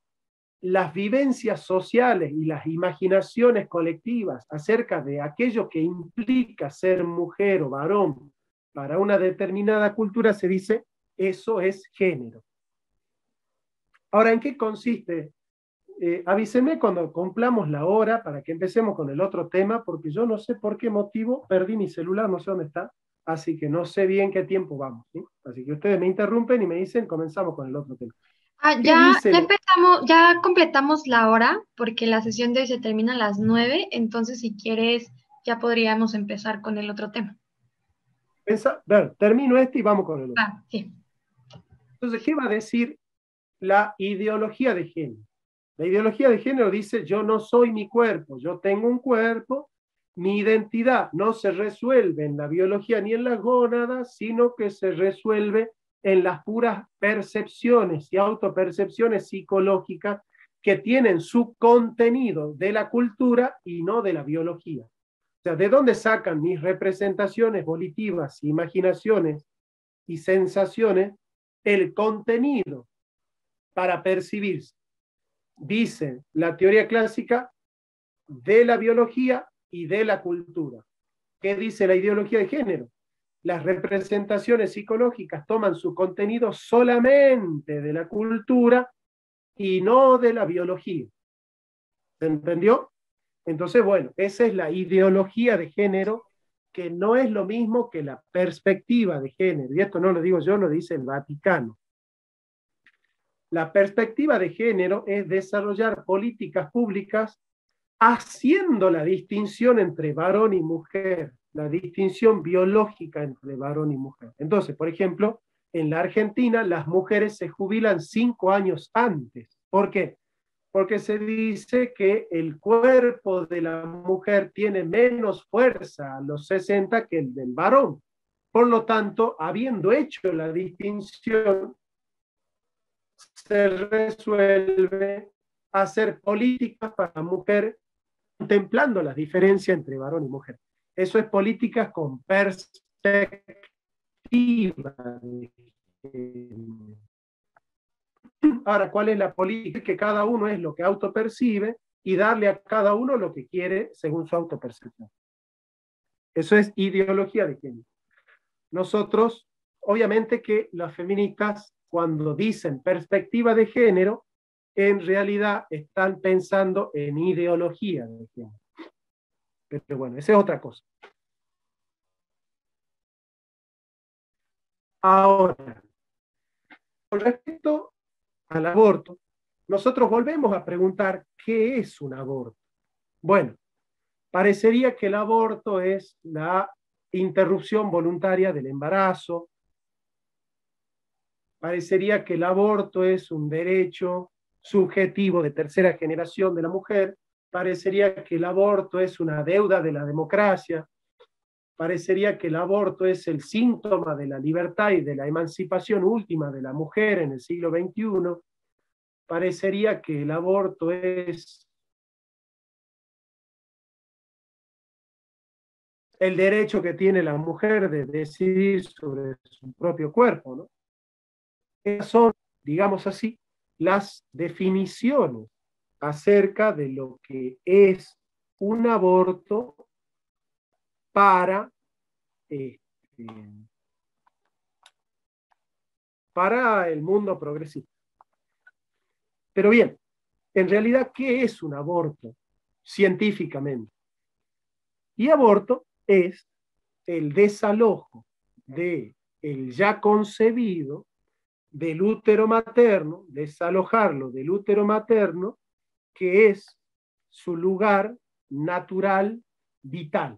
S2: las vivencias sociales y las imaginaciones colectivas acerca de aquello que implica ser mujer o varón para una determinada cultura se dice, eso es género. Ahora, ¿en qué consiste? Avísenme cuando cumplamos la hora para que empecemos con el otro tema, porque yo no sé por qué motivo perdí mi celular, no sé dónde está, así que no sé bien qué tiempo vamos, ¿sí? Así que ustedes me interrumpen y me dicen, comenzamos con el otro tema. ¿Qué
S3: Ya
S2: dice?
S3: empezamos, ya completamos la hora, porque la sesión de hoy se termina a las 9, entonces si quieres, ya podríamos empezar con el otro tema.
S2: Termino este y vamos con el otro.
S3: Sí.
S2: Entonces, ¿qué va a decir la ideología de género? La ideología de género dice, yo no soy mi cuerpo, yo tengo un cuerpo, mi identidad no se resuelve en la biología ni en las gónadas, sino que se resuelve en las puras percepciones y autopercepciones psicológicas que tienen su contenido de la cultura y no de la biología. O sea, ¿de dónde sacan mis representaciones volitivas, imaginaciones y sensaciones el contenido para percibirse? Dice la teoría clásica de la biología y de la cultura. ¿Qué dice la ideología de género? Las representaciones psicológicas toman su contenido solamente de la cultura y no de la biología. ¿Se entendió? Entonces, bueno, esa es la ideología de género, que no es lo mismo que la perspectiva de género. Y esto no lo digo yo, lo dice el Vaticano. La perspectiva de género es desarrollar políticas públicas haciendo la distinción entre varón y mujer, la distinción biológica entre varón y mujer. Entonces, por ejemplo, en la Argentina las mujeres se jubilan 5 años antes. ¿Por qué? Porque se dice que el cuerpo de la mujer tiene menos fuerza a los 60 que el del varón. Por lo tanto, habiendo hecho la distinción, se resuelve hacer políticas para la mujer contemplando las diferencias entre varón y mujer. Eso es políticas con perspectiva. Ahora, ¿cuál es la política? Que cada uno es lo que autopercibe y darle a cada uno lo que quiere según su autopercepción. Eso es ideología de género. Nosotros, obviamente que las feministas, cuando dicen perspectiva de género, en realidad están pensando en ideología de género. Pero bueno, esa es otra cosa. Ahora, con respecto al aborto, nosotros volvemos a preguntar, ¿qué es un aborto? Bueno, parecería que el aborto es la interrupción voluntaria del embarazo, parecería que el aborto es un derecho subjetivo de tercera generación de la mujer, parecería que el aborto es una deuda de la democracia, parecería que el aborto es el síntoma de la libertad y de la emancipación última de la mujer en el siglo XXI, parecería que el aborto es el derecho que tiene la mujer de decidir sobre su propio cuerpo, ¿no? Esas son, digamos así, las definiciones acerca de lo que es un aborto para, para el mundo progresista. Pero bien, en realidad, ¿qué es un aborto científicamente? Y aborto es el desalojo del ya concebido del útero materno, desalojarlo del útero materno, que es su lugar natural, vital.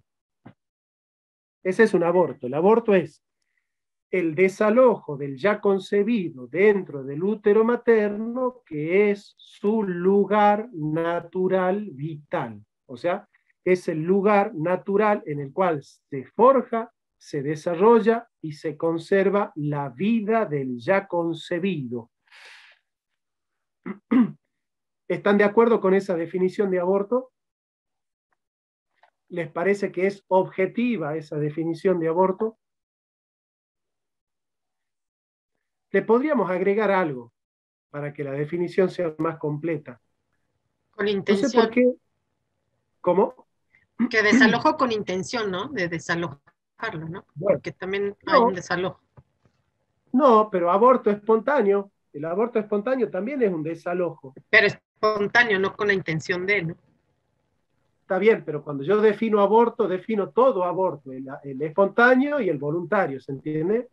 S2: Ese es un aborto. El aborto es el desalojo del ya concebido dentro del útero materno, que es su lugar natural, vital. O sea, es el lugar natural en el cual se forja, se desarrolla y se conserva la vida del ya concebido. ¿Están de acuerdo con esa definición de aborto? ¿Les parece que es objetiva esa definición de aborto? Le podríamos agregar algo para que la definición sea más completa.
S9: Con
S2: No sé por
S9: intención,
S2: qué. ¿Cómo?
S9: que desalojo con intención, ¿no? De desalojarlo, ¿no?
S2: Bueno,
S9: Porque también hay un
S2: no,
S9: desalojo.
S2: no, pero aborto espontáneo. El aborto espontáneo también es un desalojo.
S9: Pero espontáneo, no con la intención de, ¿no?
S2: Está bien, pero cuando yo defino aborto, defino todo aborto, el espontáneo y el voluntario, ¿se entiende?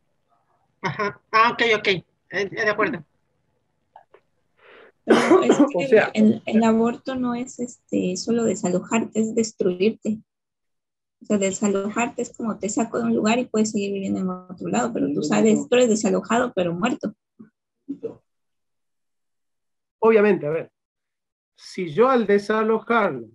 S9: Ajá. Ah, ok, ok. De acuerdo.
S10: Pero es
S2: O
S10: que
S2: sea,
S10: el aborto no es solo desalojarte, es destruirte. O sea, desalojarte es como te saco de un lugar y puedes seguir viviendo en otro lado, pero tú sabes, tú eres desalojado, pero muerto.
S2: obviamente, a ver, si yo al desalojarlo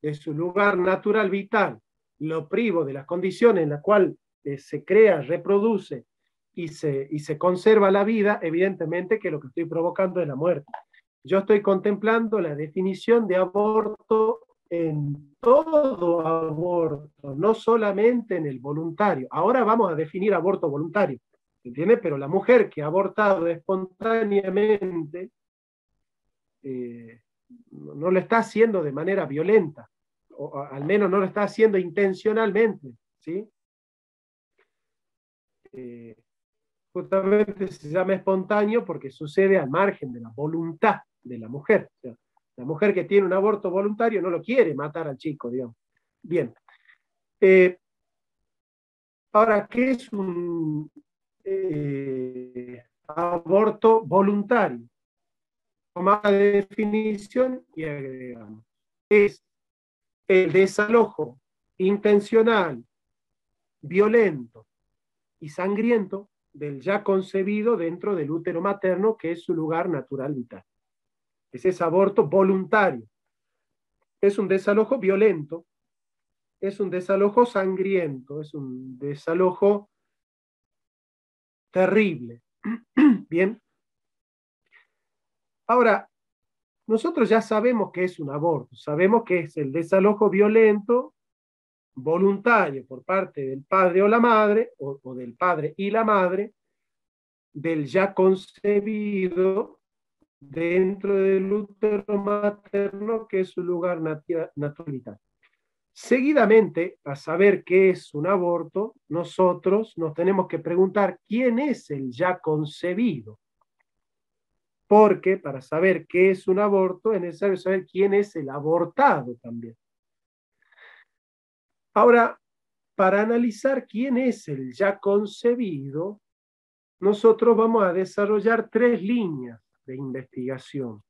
S2: de su lugar natural vital, lo privo de las condiciones en las cuales se crea, reproduce y se conserva la vida, evidentemente que lo que estoy provocando es la muerte. Yo estoy contemplando la definición de aborto en todo aborto, no solamente en el voluntario. Ahora vamos a definir aborto voluntario, ¿entiendes? Pero la mujer que ha abortado espontáneamente no lo está haciendo de manera violenta, o al menos no lo está haciendo intencionalmente, ¿sí? Eh, Justamente se llama espontáneo porque sucede al margen de la voluntad de la mujer. O sea, la mujer que tiene un aborto voluntario no lo quiere matar al chico, digamos. Bien. Ahora, ¿qué es un aborto voluntario? Tomamos la definición y agregamos. Es el desalojo intencional, violento y sangriento del ya concebido dentro del útero materno, que es su lugar natural vital. Ese es aborto voluntario. Es un desalojo violento, es un desalojo sangriento, es un desalojo terrible. Bien. Ahora, nosotros ya sabemos que es un aborto, sabemos que es el desalojo violento, voluntario por parte del padre o la madre, o del padre y la madre, del ya concebido dentro del útero materno, que es su lugar natural. Seguidamente, a saber qué es un aborto, nosotros nos tenemos que preguntar quién es el ya concebido. Porque para saber qué es un aborto es necesario saber quién es el abortado también. Ahora, para analizar quién es el ya concebido, nosotros vamos a desarrollar 3 líneas de investigación.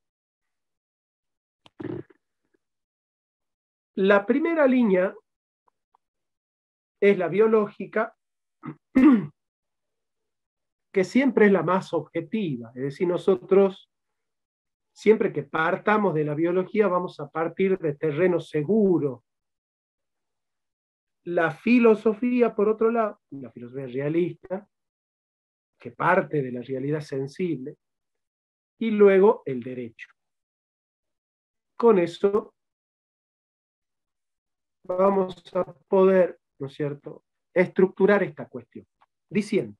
S2: La primera línea es la biológica, que siempre es la más objetiva. Es decir, nosotros, siempre que partamos de la biología, vamos a partir de terreno seguro. La filosofía, por otro lado, la filosofía realista, que parte de la realidad sensible, y luego el derecho. Con eso vamos a poder, ¿no es cierto?, estructurar esta cuestión, diciendo,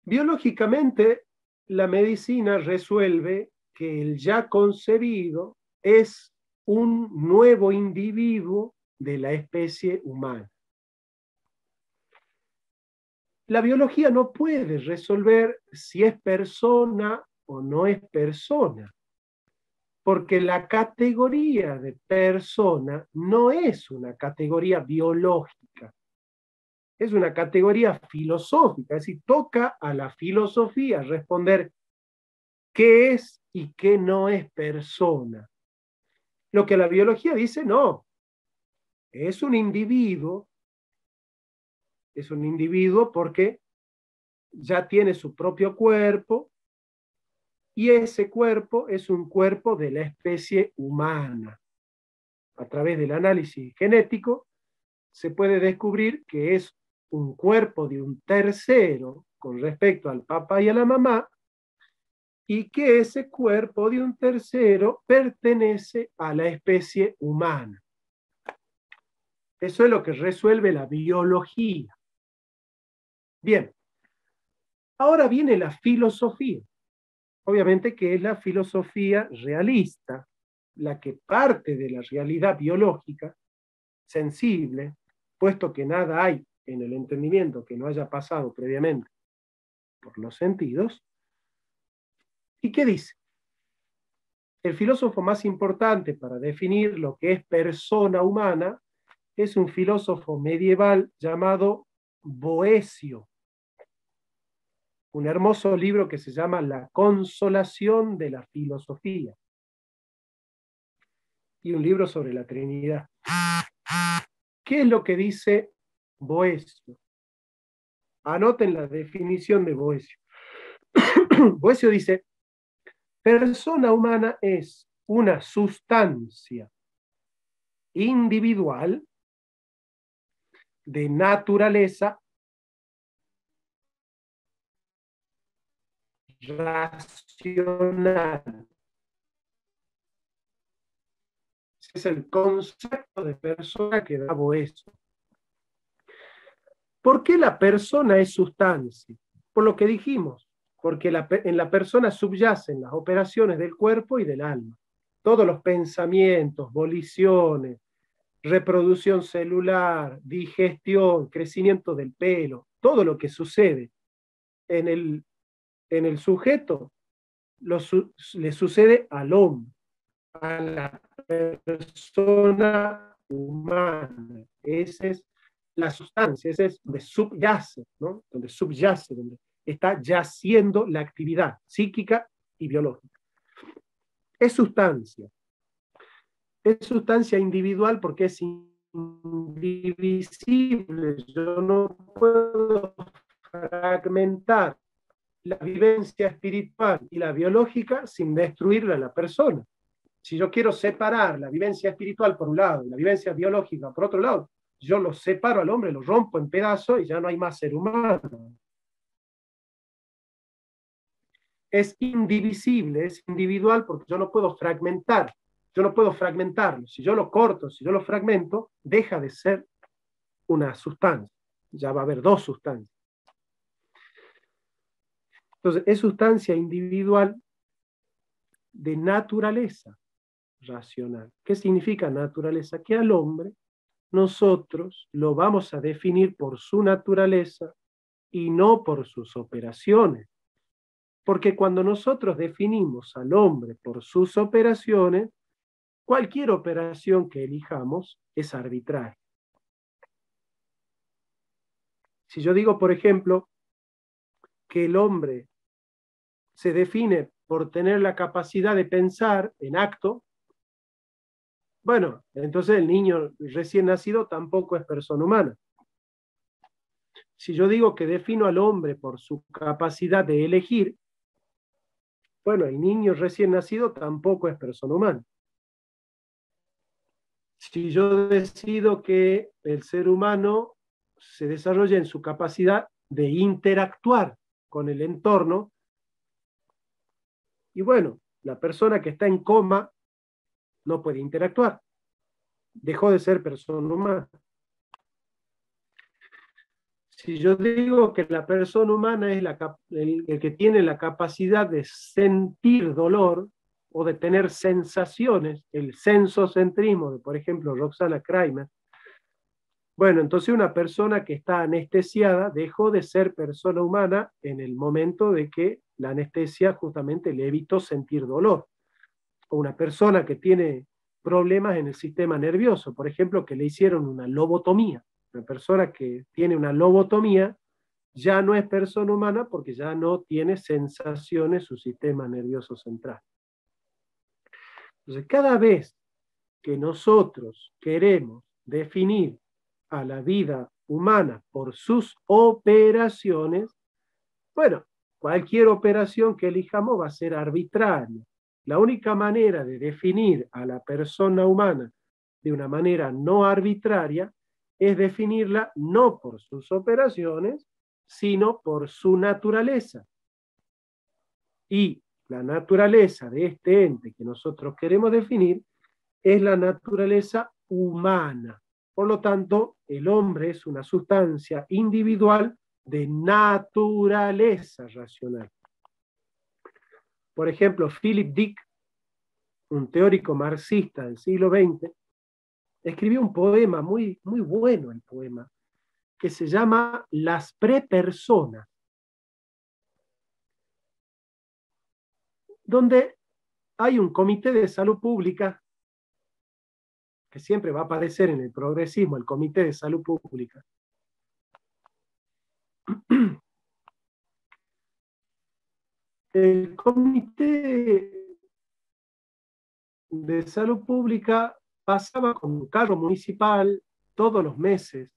S2: biológicamente, la medicina resuelve que el ya concebido es un nuevo individuo de la especie humana. La biología no puede resolver si es persona o no es persona, porque la categoría de persona no es una categoría biológica, es una categoría filosófica, es decir, toca a la filosofía responder qué es y qué no es persona. Lo que la biología dice, no, es un individuo porque ya tiene su propio cuerpo, y ese cuerpo es un cuerpo de la especie humana. A través del análisis genético se puede descubrir que es un cuerpo de un tercero con respecto al papá y a la mamá, y que ese cuerpo de un tercero pertenece a la especie humana. Eso es lo que resuelve la biología. Bien, ahora viene la filosofía. Obviamente que es la filosofía realista, la que parte de la realidad biológica, sensible, puesto que nada hay en el entendimiento que no haya pasado previamente por los sentidos. ¿Y qué dice? El filósofo más importante para definir lo que es persona humana es un filósofo medieval llamado Boecio. Un hermoso libro que se llama La consolación de la filosofía. Y un libro sobre la Trinidad. ¿Qué es lo que dice Boecio? Anoten la definición de Boecio. Boecio dice: persona humana es una sustancia individual de naturaleza racional. Ese es el concepto de persona que da Boecio. ¿Por qué la persona es sustancia? Por lo que dijimos, porque en la persona subyacen las operaciones del cuerpo y del alma. Todos los pensamientos, voliciones, reproducción celular, digestión, crecimiento del pelo, todo lo que sucede en el sujeto le sucede al hombre, a la persona humana. Esa es la sustancia, ese es donde subyace, ¿no? Donde subyace, donde está yaciendo la actividad psíquica y biológica. Es sustancia. Es sustancia individual porque es indivisible. Yo no puedo fragmentar la vivencia espiritual y la biológica sin destruirla a la persona. Si yo quiero separar la vivencia espiritual por un lado y la vivencia biológica por otro lado, yo lo separo al hombre, lo rompo en pedazos y ya no hay más ser humano. Es indivisible, es individual porque yo no puedo fragmentar. Yo no puedo fragmentarlo. Si yo lo corto, si yo lo fragmento, deja de ser una sustancia. Ya va a haber dos sustancias. Entonces, es sustancia individual de naturaleza racional. ¿Qué significa naturaleza? Que al hombre nosotros lo vamos a definir por su naturaleza y no por sus operaciones. Porque cuando nosotros definimos al hombre por sus operaciones, cualquier operación que elijamos es arbitraria. Si yo digo, por ejemplo, que el hombre se define por tener la capacidad de pensar en acto, bueno, entonces el niño recién nacido tampoco es persona humana. Si yo digo que defino al hombre por su capacidad de elegir, bueno, el niño recién nacido tampoco es persona humana. Si yo decido que el ser humano se desarrolla en su capacidad de interactuar con el entorno, y bueno, la persona que está en coma no puede interactuar, dejó de ser persona humana. Si yo digo que la persona humana es el que tiene la capacidad de sentir dolor o de tener sensaciones, el sensocentrismo de, por ejemplo, Roxana Kramer, bueno, entonces una persona que está anestesiada dejó de ser persona humana en el momento de que la anestesia justamente le evitó sentir dolor. O una persona que tiene problemas en el sistema nervioso, por ejemplo, que le hicieron una lobotomía. Una persona que tiene una lobotomía ya no es persona humana porque ya no tiene sensaciones su sistema nervioso central. Entonces, cada vez que nosotros queremos definir a la vida humana por sus operaciones, bueno, cualquier operación que elijamos va a ser arbitraria. La única manera de definir a la persona humana de una manera no arbitraria es definirla no por sus operaciones, sino por su naturaleza. Y la naturaleza de este ente que nosotros queremos definir es la naturaleza humana. Por lo tanto, el hombre es una sustancia individual de naturaleza racional. Por ejemplo, Philip Dick, un teórico marxista del siglo XX, escribió un poema muy, muy bueno, el poema, que se llama Las prepersonas, donde hay un comité de salud pública que siempre va a aparecer en el progresismo, el comité de salud pública. El comité de salud pública pasaba con un carro municipal todos los meses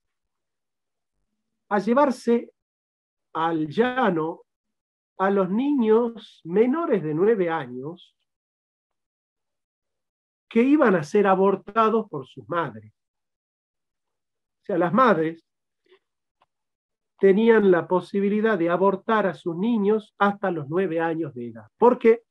S2: a llevarse al llano a los niños menores de 9 años que iban a ser abortados por sus madres. O sea, las madres tenían la posibilidad de abortar a sus niños hasta los 9 años de edad. ¿Por qué?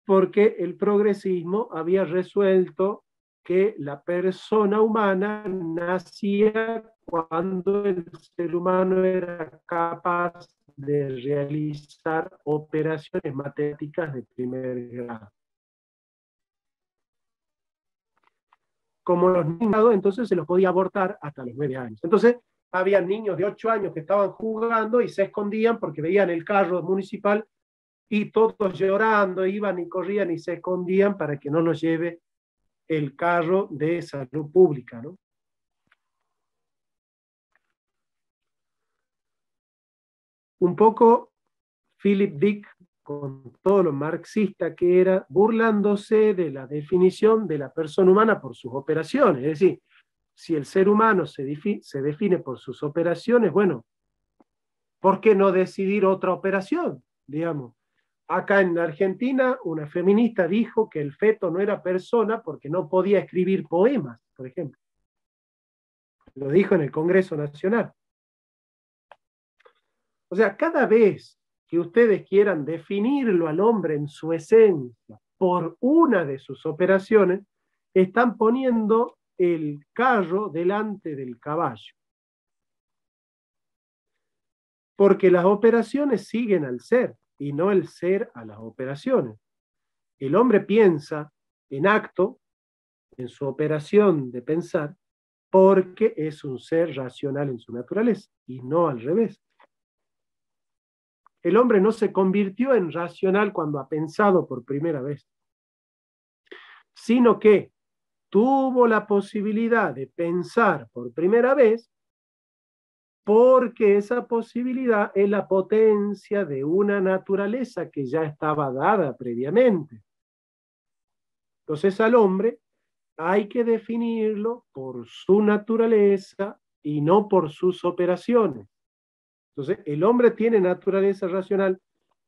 S2: Porque el progresismo había resuelto que la persona humana nacía cuando el ser humano era capaz de realizar operaciones matemáticas de primer grado. Como los niños, entonces se los podía abortar hasta los 9 años. Entonces, había niños de 8 años que estaban jugando y se escondían porque veían el carro municipal y todos llorando, iban y corrían y se escondían para que no los lleve el carro de salud pública, ¿no? Un poco Philip Dick, con todo lo marxista que era, burlándose de la definición de la persona humana por sus operaciones. Es decir, si el ser humano se define por sus operaciones, bueno, ¿por qué no decidir otra operación? Digamos, acá en Argentina una feminista dijo que el feto no era persona porque no podía escribir poemas, por ejemplo. Lo dijo en el Congreso Nacional. O sea, cada vez que ustedes quieran definirlo al hombre en su esencia por una de sus operaciones, están poniendo el carro delante del caballo. Porque las operaciones siguen al ser y no el ser a las operaciones. El hombre piensa en acto, en su operación de pensar, porque es un ser racional en su naturaleza y no al revés. El hombre no se convirtió en racional cuando ha pensado por primera vez, sino que tuvo la posibilidad de pensar por primera vez porque esa posibilidad es la potencia de una naturaleza que ya estaba dada previamente. Entonces al hombre hay que definirlo por su naturaleza y no por sus operaciones. Entonces el hombre tiene naturaleza racional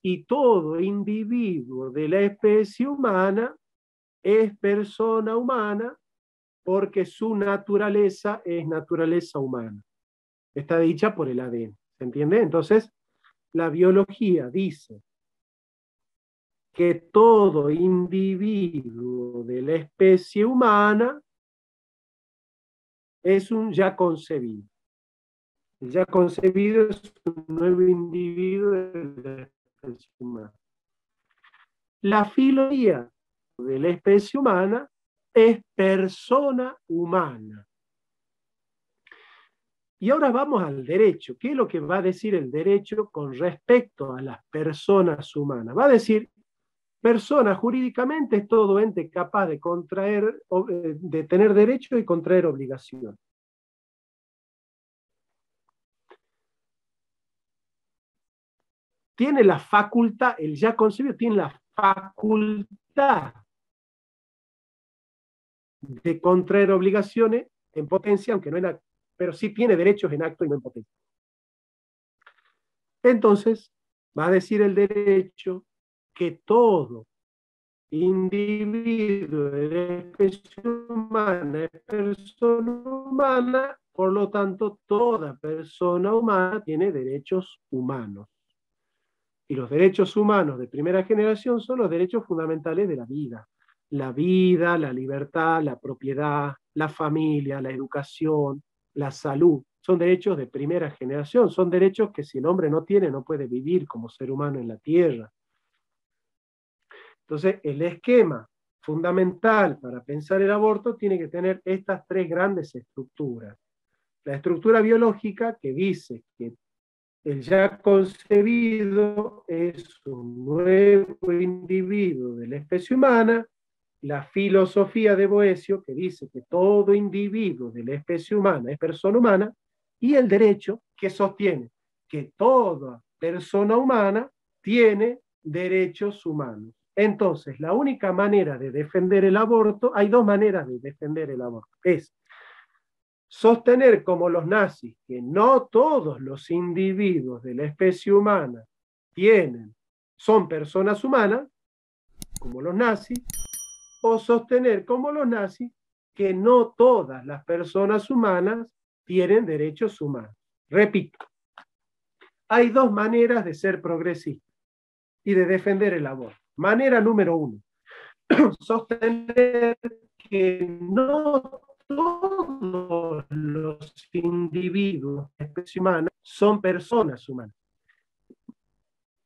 S2: y todo individuo de la especie humana es persona humana porque su naturaleza es naturaleza humana. Está dicha por el ADN, ¿se entiende? Entonces, la biología dice que todo individuo de la especie humana es un ya concebido. El ya concebido es un nuevo individuo de la especie humana. La filología de la especie humana es persona humana. Y ahora vamos al derecho. ¿Qué es lo que va a decir el derecho con respecto a las personas humanas? Va a decir, persona jurídicamente es todo ente capaz de contraer, de tener derecho y contraer obligación. Tiene la facultad, el ya concebido tiene la facultad de contraer obligaciones en potencia, aunque no en acto, pero sí tiene derechos en acto y no en potencia. Entonces, va a decir el derecho que todo individuo de la especie humana es persona humana, por lo tanto, toda persona humana tiene derechos humanos. Y los derechos humanos de primera generación son los derechos fundamentales de la vida. la vida, la libertad, la propiedad, la familia, la educación, la salud. Son derechos de primera generación, son derechos que si el hombre no tiene, no puede vivir como ser humano en la tierra. Entonces, el esquema fundamental para pensar el aborto tiene que tener estas tres grandes estructuras. La estructura biológica, que dice que el ya concebido es un nuevo individuo de la especie humana. La filosofía de Boecio, que dice que todo individuo de la especie humana es persona humana, y el derecho, que sostiene que toda persona humana tiene derechos humanos. Entonces, la única manera de defender el aborto, hay dos maneras de defender el aborto, es sostener como los nazis que no todos los individuos de la especie humana son personas humanas, como los nazis, o sostener como los nazis que no todas las personas humanas tienen derechos humanos. Repito, hay dos maneras de ser progresista y de defender el aborto. Manera número uno, sostener que no todos los individuos de la especie humana son personas humanas.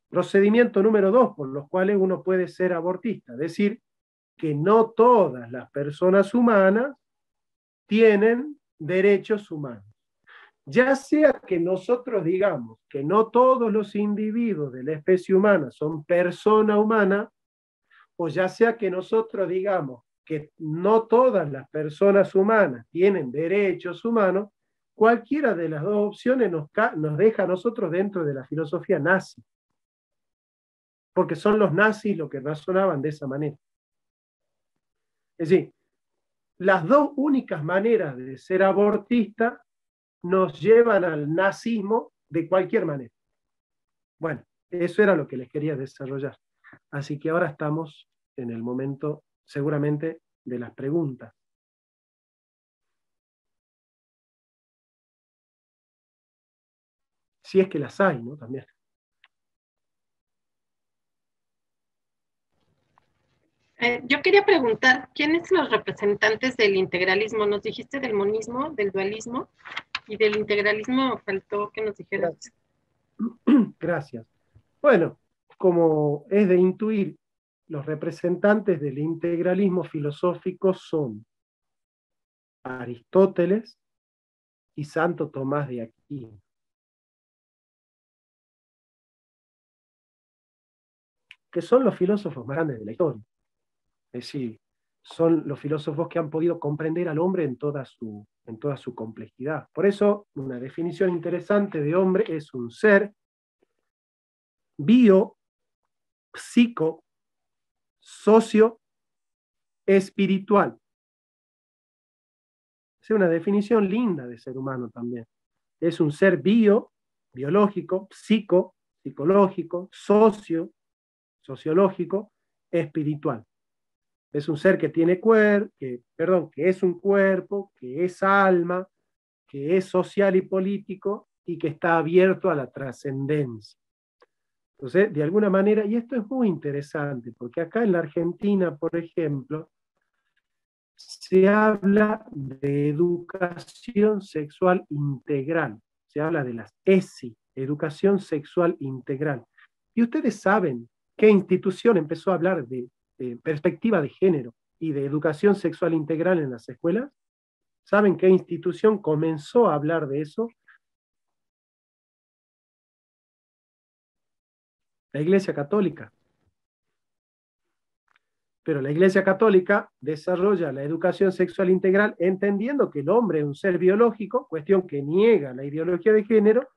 S2: Procedimiento número dos, por los cuales uno puede ser abortista, es decir, que no todas las personas humanas tienen derechos humanos. Ya sea que nosotros digamos que no todos los individuos de la especie humana son persona humana, o ya sea que nosotros digamos que no todas las personas humanas tienen derechos humanos, cualquiera de las dos opciones nos deja a nosotros dentro de la filosofía nazi. Porque son los nazis los que razonaban de esa manera. Es decir, las dos únicas maneras de ser abortista nos llevan al nazismo de cualquier manera. Bueno, eso era lo que les quería desarrollar. Así que ahora estamos en el momento, seguramente, de las preguntas. Si es que las hay, ¿no? También.
S9: Yo quería preguntar, ¿quiénes son los representantes del integralismo? Nos dijiste del monismo, del dualismo, y del integralismo faltó que nos dijeras.
S2: Gracias. Bueno, como es de intuir, los representantes del integralismo filosófico son Aristóteles y Santo Tomás de Aquino. Que son los filósofos más grandes de la historia. Es decir, son los filósofos que han podido comprender al hombre en toda su complejidad. Por eso, una definición interesante de hombre es un ser bio, psico, socio, espiritual. Es una definición linda de ser humano también. Es un ser biológico, psico, psicológico, sociológico, espiritual. Es un ser que tiene que es un cuerpo, que es alma, que es social y político y que está abierto a la trascendencia. Entonces, de alguna manera, y esto es muy interesante, porque acá en la Argentina, por ejemplo, se habla de educación sexual integral, se habla de las ESI, educación sexual integral. Y ustedes saben qué institución empezó a hablar de perspectiva de género y de educación sexual integral en las escuelas. ¿Saben qué institución comenzó a hablar de eso? La Iglesia Católica. Pero la Iglesia Católica desarrolla la educación sexual integral entendiendo que el hombre es un ser biológico, cuestión que niega la ideología de género,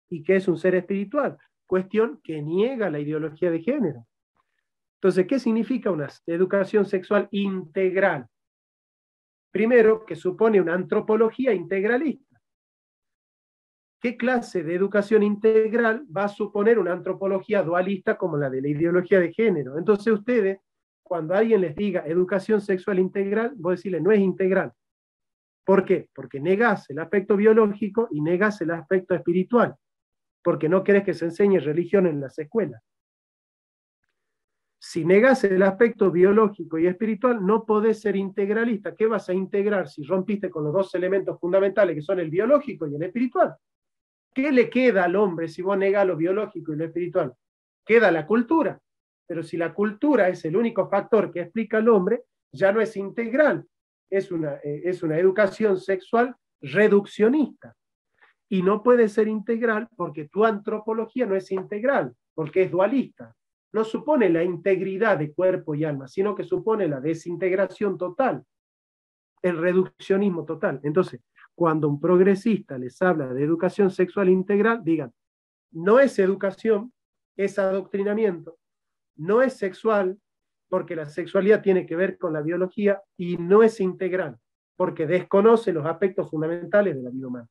S2: y que es un ser espiritual, cuestión que niega la ideología de género. Entonces, ¿qué significa una educación sexual integral? Primero, que supone una antropología integralista. ¿Qué clase de educación integral va a suponer una antropología dualista como la de la ideología de género? Entonces ustedes, cuando alguien les diga educación sexual integral, vos decirle no es integral. ¿Por qué? Porque negás el aspecto biológico y negás el aspecto espiritual, porque no querés que se enseñe religión en las escuelas. Si negás el aspecto biológico y espiritual, no podés ser integralista. ¿Qué vas a integrar si rompiste con los dos elementos fundamentales que son el biológico y el espiritual? ¿Qué le queda al hombre si vos negás lo biológico y lo espiritual? Queda la cultura. Pero si la cultura es el único factor que explica al hombre, ya no es integral. Es una educación sexual reduccionista. Y no puede ser integral porque tu antropología no es integral, porque es dualista. No supone la integridad de cuerpo y alma, sino que supone la desintegración total, el reduccionismo total. Entonces, cuando un progresista les habla de educación sexual integral, digan, no es educación, es adoctrinamiento, no es sexual, porque la sexualidad tiene que ver con la biología, y no es integral, porque desconoce los aspectos fundamentales de la vida humana.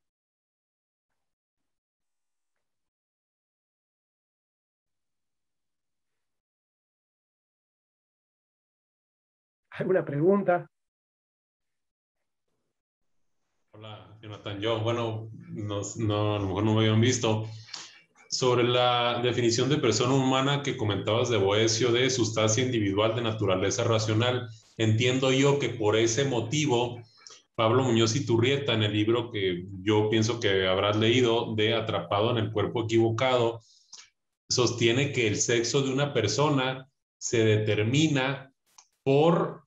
S2: ¿Alguna pregunta?
S11: Hola, Jonathan. Yo, bueno, a lo mejor no me habían visto. Sobre la definición de persona humana que comentabas de Boecio, de sustancia individual de naturaleza racional, entiendo yo que por ese motivo, Pablo Muñoz Iturrieta, en el libro que yo pienso que habrás leído, de Atrapado en el cuerpo equivocado, sostiene que el sexo de una persona se determina por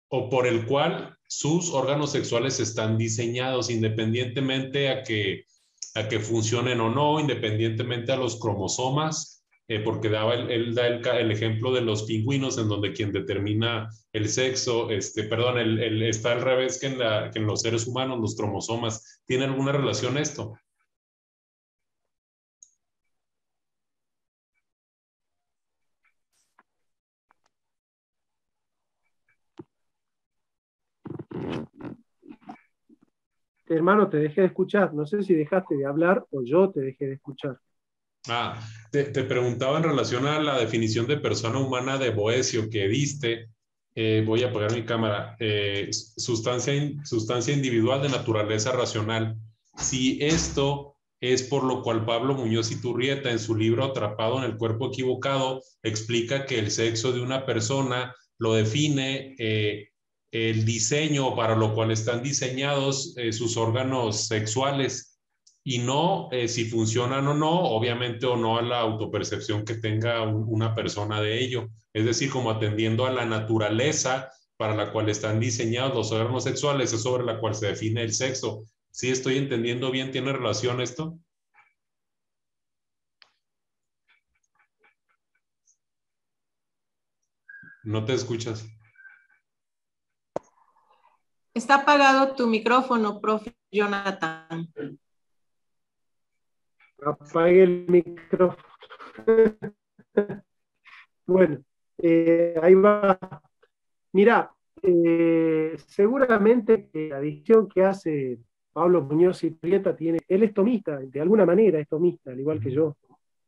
S11: o por el cual sus órganos sexuales están diseñados independientemente a que funcionen o no, independientemente a los cromosomas, porque él da el ejemplo de los pingüinos, en donde quien determina el sexo, perdón, está al revés que en los seres humanos, los cromosomas. ¿Tiene alguna relación esto?
S2: Hermano, te dejé de escuchar. No sé si dejaste de hablar o yo te dejé de escuchar.
S11: Te preguntaba en relación a la definición de persona humana de Boecio que diste. Voy a apagar mi cámara. Sustancia individual de naturaleza racional. Si esto es por lo cual Pablo Muñoz Iturrieta, en su libro Atrapado en el cuerpo equivocado, explica que el sexo de una persona lo define el diseño para lo cual están diseñados sus órganos sexuales, y no si funcionan o no, obviamente, o no a la autopercepción que tenga una persona de ello. Es decir, como atendiendo a la naturaleza para la cual están diseñados los órganos sexuales, es sobre la cual se define el sexo. ¿Sí estoy entendiendo bien? ¿Tiene relación esto? No te escuchas.
S9: Está apagado tu micrófono, profe Jonathan.
S2: Apague el micrófono. Bueno, ahí va. Mira, seguramente la visión que hace Pablo Muñoz y Prieta él es tomista, de alguna manera es tomista, al igual que yo.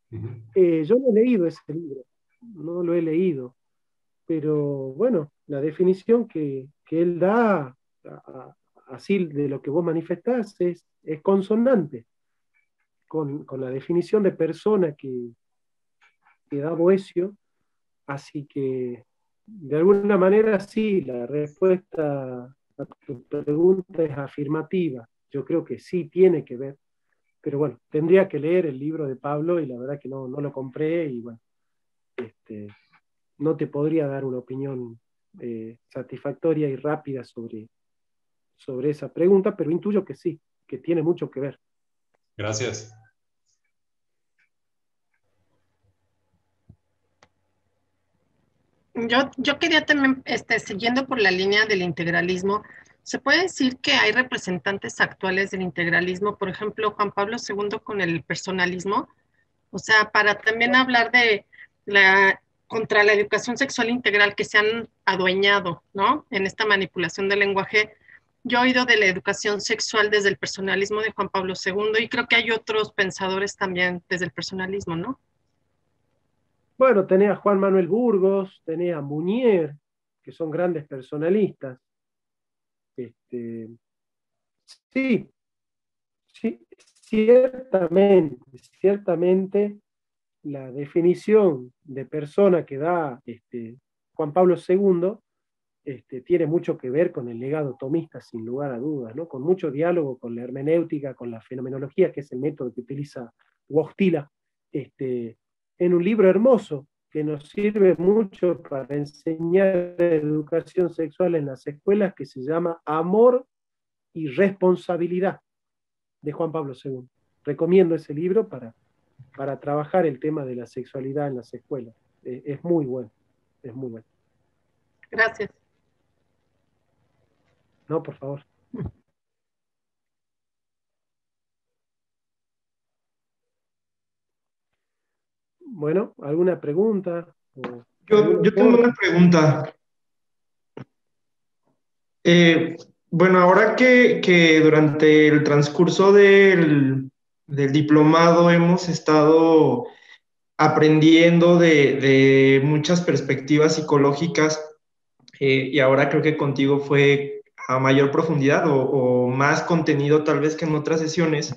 S2: Yo no he leído ese libro, no lo he leído, pero bueno, la definición que él da, así de lo que vos manifestás, es consonante con la definición de persona que da Boecio, así que de alguna manera sí, la respuesta a tu pregunta es afirmativa. Yo creo que sí tiene que ver, pero bueno, tendría que leer el libro de Pablo y la verdad que no lo compré y bueno, no te podría dar una opinión satisfactoria y rápida sobre esa pregunta, pero intuyo que sí, que tiene mucho que ver.
S11: Gracias.
S9: Yo quería también, siguiendo por la línea del integralismo, ¿se puede decir que hay representantes actuales del integralismo? Por ejemplo, Juan Pablo II con el personalismo. O sea, para también hablar de contra la educación sexual integral que se han adueñado, ¿no? En esta manipulación del lenguaje. Yo he oído de la educación sexual desde el personalismo de Juan Pablo II y creo que hay otros pensadores también desde el personalismo, ¿no?
S2: Bueno, tenés a Juan Manuel Burgos, tenés a Munier, que son grandes personalistas. Sí, ciertamente la definición de persona que da Juan Pablo II tiene mucho que ver con el legado tomista, sin lugar a dudas, ¿no? Con mucho diálogo con la hermenéutica, con la fenomenología, que es el método que utiliza Wojtyla, en un libro hermoso que nos sirve mucho para enseñar educación sexual en las escuelas, que se llama Amor y Responsabilidad, de Juan Pablo II. Recomiendo ese libro para trabajar el tema de la sexualidad en las escuelas. Es muy bueno, es muy bueno.
S9: Gracias.
S2: No, por favor. Bueno, ¿alguna pregunta?
S12: Yo tengo una pregunta. Bueno, ahora que durante el transcurso del diplomado hemos estado aprendiendo de muchas perspectivas psicológicas, y ahora creo que contigo fue a mayor profundidad o más contenido tal vez que en otras sesiones,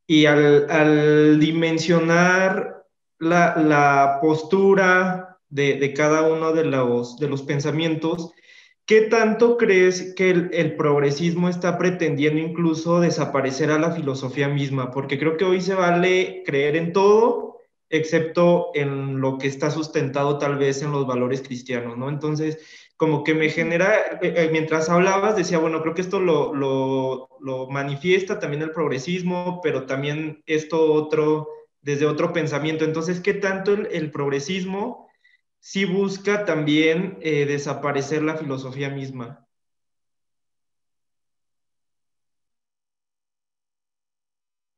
S12: y al dimensionar la postura de cada uno de los pensamientos, ¿qué tanto crees que el progresismo está pretendiendo incluso desaparecer a la filosofía misma? Porque creo que hoy se vale creer en todo, excepto en lo que está sustentado tal vez en los valores cristianos, ¿no? Entonces, como que me genera, mientras hablabas, decía, bueno, creo que esto lo manifiesta también el progresismo, pero también esto otro, desde otro pensamiento. Entonces, ¿qué tanto el progresismo sí busca también desaparecer la filosofía misma?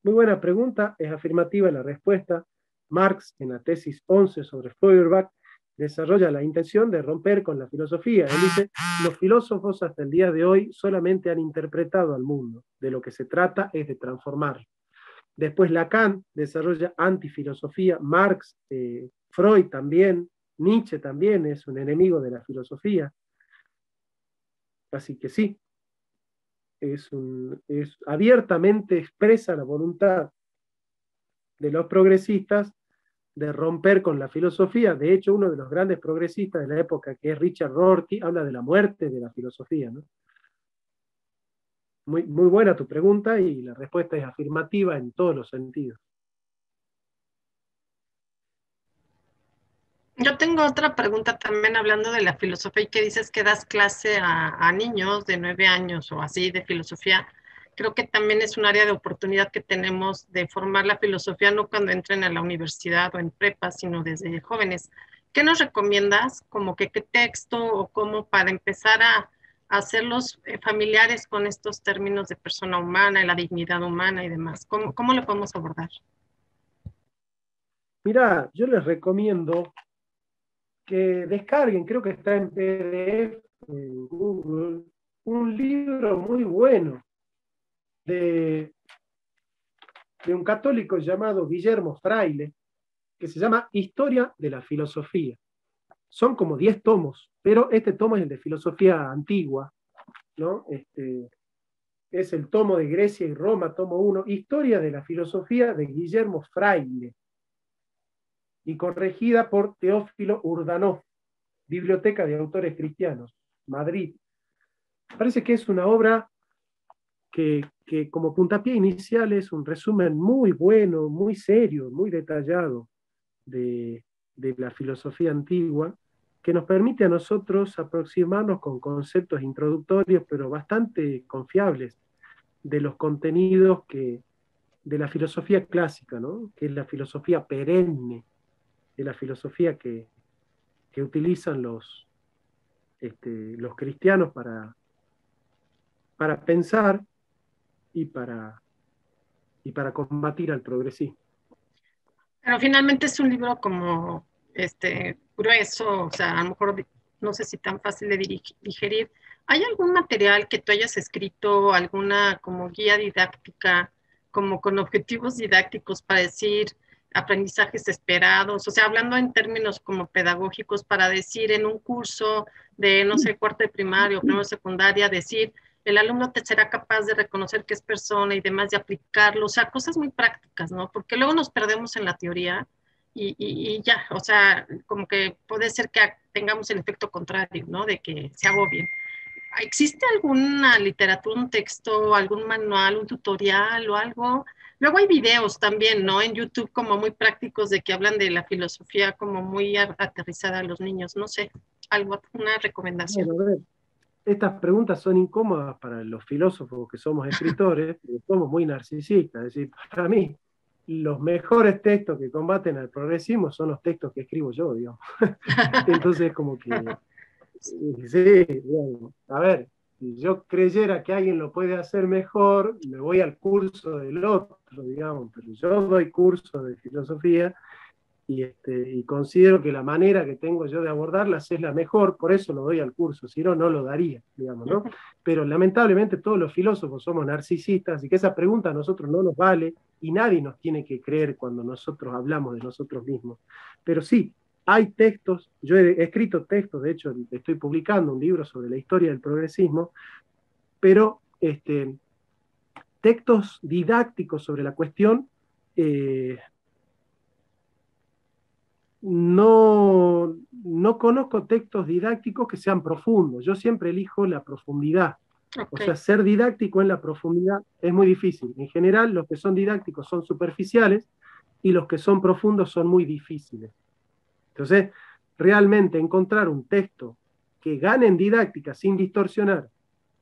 S2: Muy buena pregunta, es afirmativa la respuesta. Marx, en la tesis 11 sobre Feuerbach, desarrolla la intención de romper con la filosofía. Él dice, los filósofos hasta el día de hoy solamente han interpretado al mundo, de lo que se trata es de transformarlo. Después Lacan desarrolla antifilosofía, Marx, Freud también, Nietzsche también es un enemigo de la filosofía. Así que sí, es abiertamente expresa la voluntad de los progresistas de romper con la filosofía. De hecho, uno de los grandes progresistas de la época, que es Richard Rorty, habla de la muerte de la filosofía, ¿no? Muy, muy buena tu pregunta y la respuesta es afirmativa en todos los sentidos.
S9: Yo tengo otra pregunta también hablando de la filosofía y que dices que das clase a niños de 9 años o así de filosofía. Creo que también es un área de oportunidad que tenemos de formar la filosofía no cuando entren a la universidad o en prepa, sino desde jóvenes. ¿Qué nos recomiendas? Como que qué texto o cómo para empezar a hacerlos familiares con estos términos de persona humana y la dignidad humana y demás. ¿Cómo lo podemos abordar?
S2: Mira, yo les recomiendo que descarguen, creo que está en PDF, en Google, un libro muy bueno de un católico llamado Guillermo Fraile, que se llama Historia de la Filosofía. Son como 10 tomos, pero este tomo es el de filosofía antigua, ¿no? Es el tomo de Grecia y Roma, tomo 1, Historia de la Filosofía de Guillermo Fraile, y corregida por Teófilo Urdanov, Biblioteca de Autores Cristianos, Madrid. Parece que es una obra que como puntapié inicial es un resumen muy bueno, muy serio, muy detallado de la filosofía antigua, que nos permite a nosotros aproximarnos con conceptos introductorios, pero bastante confiables, de los contenidos de la filosofía clásica, ¿no? Que es la filosofía perenne, de la filosofía que utilizan los cristianos para pensar y para combatir al progresismo.
S9: Pero finalmente es un libro como grueso, o sea, a lo mejor no sé si tan fácil de digerir. ¿Hay algún material que tú hayas escrito, alguna como guía didáctica, como con objetivos didácticos para decir aprendizajes esperados? O sea, hablando en términos como pedagógicos, para decir en un curso de, no sé, cuarto de primaria o primero de secundaria, decir, el alumno te será capaz de reconocer que es persona y demás, de aplicarlo, o sea, cosas muy prácticas, ¿no? Porque luego nos perdemos en la teoría y ya, o sea, como que puede ser que tengamos el efecto contrario, ¿no? De que se agobien. ¿Existe alguna literatura, un texto, algún manual, un tutorial o algo? Luego hay videos también, ¿no? En YouTube como muy prácticos de que hablan de la filosofía como muy aterrizada a los niños, no sé, algo, una recomendación.
S2: Bueno, a ver, estas preguntas son incómodas para los filósofos que somos escritores, porque somos muy narcisistas. Es decir, para mí, los mejores textos que combaten al progresismo son los textos que escribo yo, digamos. Entonces, como que, sí, digamos, a ver, si yo creyera que alguien lo puede hacer mejor, me voy al curso del otro, digamos, pero yo doy curso de filosofía y considero que la manera que tengo yo de abordarlas es la mejor, por eso lo doy al curso, si no, no lo daría, digamos, ¿no? Pero lamentablemente todos los filósofos somos narcisistas y que esa pregunta a nosotros no nos vale y nadie nos tiene que creer cuando nosotros hablamos de nosotros mismos. Pero sí, hay textos, yo he escrito textos, de hecho estoy publicando un libro sobre la historia del progresismo, pero textos didácticos sobre la cuestión, no conozco textos didácticos que sean profundos. Yo siempre elijo la profundidad. O sea, ser didáctico en la profundidad es muy difícil. En general, los que son didácticos son superficiales y los que son profundos son muy difíciles. Entonces, realmente encontrar un texto que gane en didáctica sin distorsionar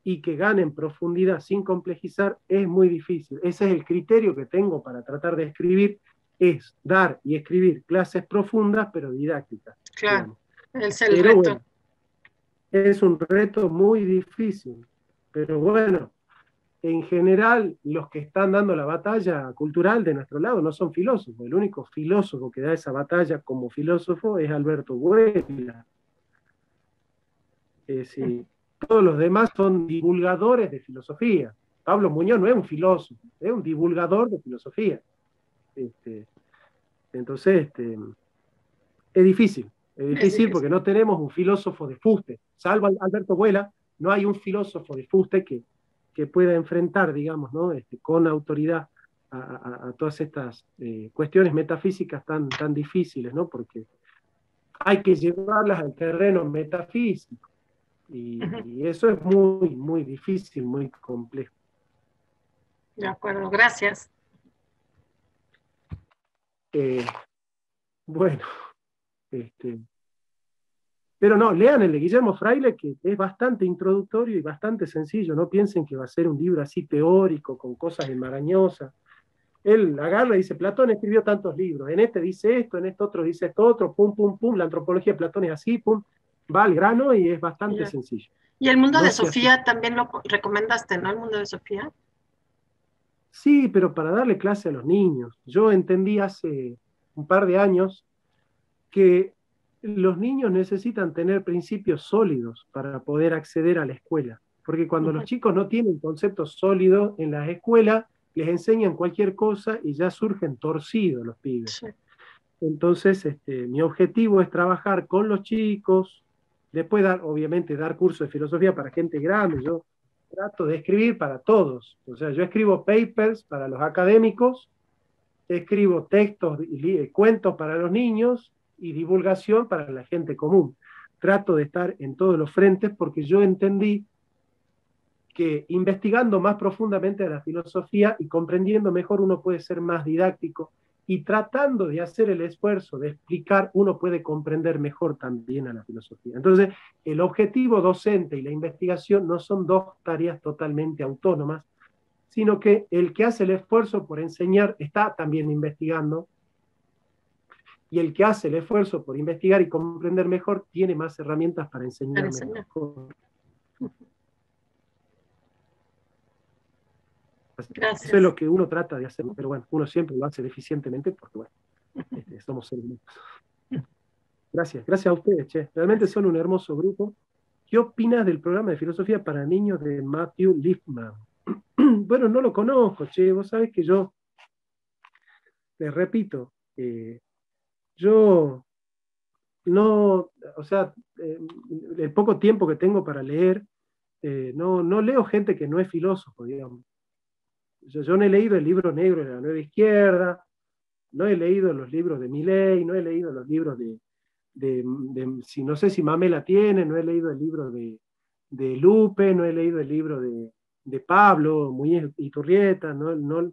S2: y que gane en profundidad sin complejizar es muy difícil. Ese es el criterio que tengo para tratar de escribir, es dar y escribir clases profundas pero didácticas.
S9: Claro,
S2: digamos.
S9: es el reto.
S2: Bueno, es un reto muy difícil, pero bueno, en general los que están dando la batalla cultural de nuestro lado no son filósofos. El único filósofo que da esa batalla como filósofo es Alberto Huela. Todos los demás son divulgadores de filosofía. Pablo Muñoz no es un filósofo, es un divulgador de filosofía. Entonces, es difícil porque no tenemos un filósofo de fuste. Salvo Alberto Huela, no hay un filósofo de fuste que pueda enfrentar, digamos, ¿no? Con autoridad a todas estas cuestiones metafísicas tan difíciles, ¿no? Porque hay que llevarlas al terreno metafísico. Y eso es muy, muy difícil, muy complejo.
S9: De acuerdo, gracias.
S2: Bueno, pero no, lean el de Guillermo Fraile, que es bastante introductorio y bastante sencillo. No piensen que va a ser un libro así teórico, con cosas enmarañosas. Él agarra y dice, Platón escribió tantos libros, en este dice esto, en este otro dice esto otro, pum, pum, pum, la antropología de Platón es así, pum, va al grano y es bastante sencillo.
S9: Y el mundo de Sofía también lo recomendaste, ¿no? El mundo de Sofía.
S2: Sí, pero para darle clase a los niños. Yo entendí hace un par de años que los niños necesitan tener principios sólidos para poder acceder a la escuela. Porque cuando los chicos no tienen conceptos sólidos en las escuelas, les enseñan cualquier cosa y ya surgen torcidos los pibes. Sí. Entonces, mi objetivo es trabajar con los chicos, después obviamente dar cursos de filosofía para gente grande. Yo trato de escribir para todos. O sea, yo escribo papers para los académicos, escribo textos, cuentos para los niños y divulgación para la gente común. Trato de estar en todos los frentes porque yo entendí que investigando más profundamente a la filosofía y comprendiendo mejor uno puede ser más didáctico y tratando de hacer el esfuerzo de explicar uno puede comprender mejor también a la filosofía. Entonces, el objetivo docente y la investigación no son dos tareas totalmente autónomas, sino que el que hace el esfuerzo por enseñar está también investigando y el que hace el esfuerzo por investigar y comprender mejor tiene más herramientas para enseñar mejor.
S9: Gracias.
S2: Eso es lo que uno trata de hacer, pero bueno, uno siempre lo hace deficientemente porque, bueno, somos seres humanos. Gracias a ustedes, che. Realmente son un hermoso grupo. ¿Qué opinas del programa de filosofía para niños de Matthew Lipman? Bueno, no lo conozco, che. Vos sabés que yo, les repito, yo no, o sea, el poco tiempo que tengo para leer, no leo gente que no es filósofo, digamos. Yo no he leído el libro negro de la Nueva Izquierda, No he leído los libros de Milei, no he leído los libros si no sé si Mamela tiene, no he leído el libro de Lupe, no he leído el libro de Pablo Muñiz Iturrieta, no,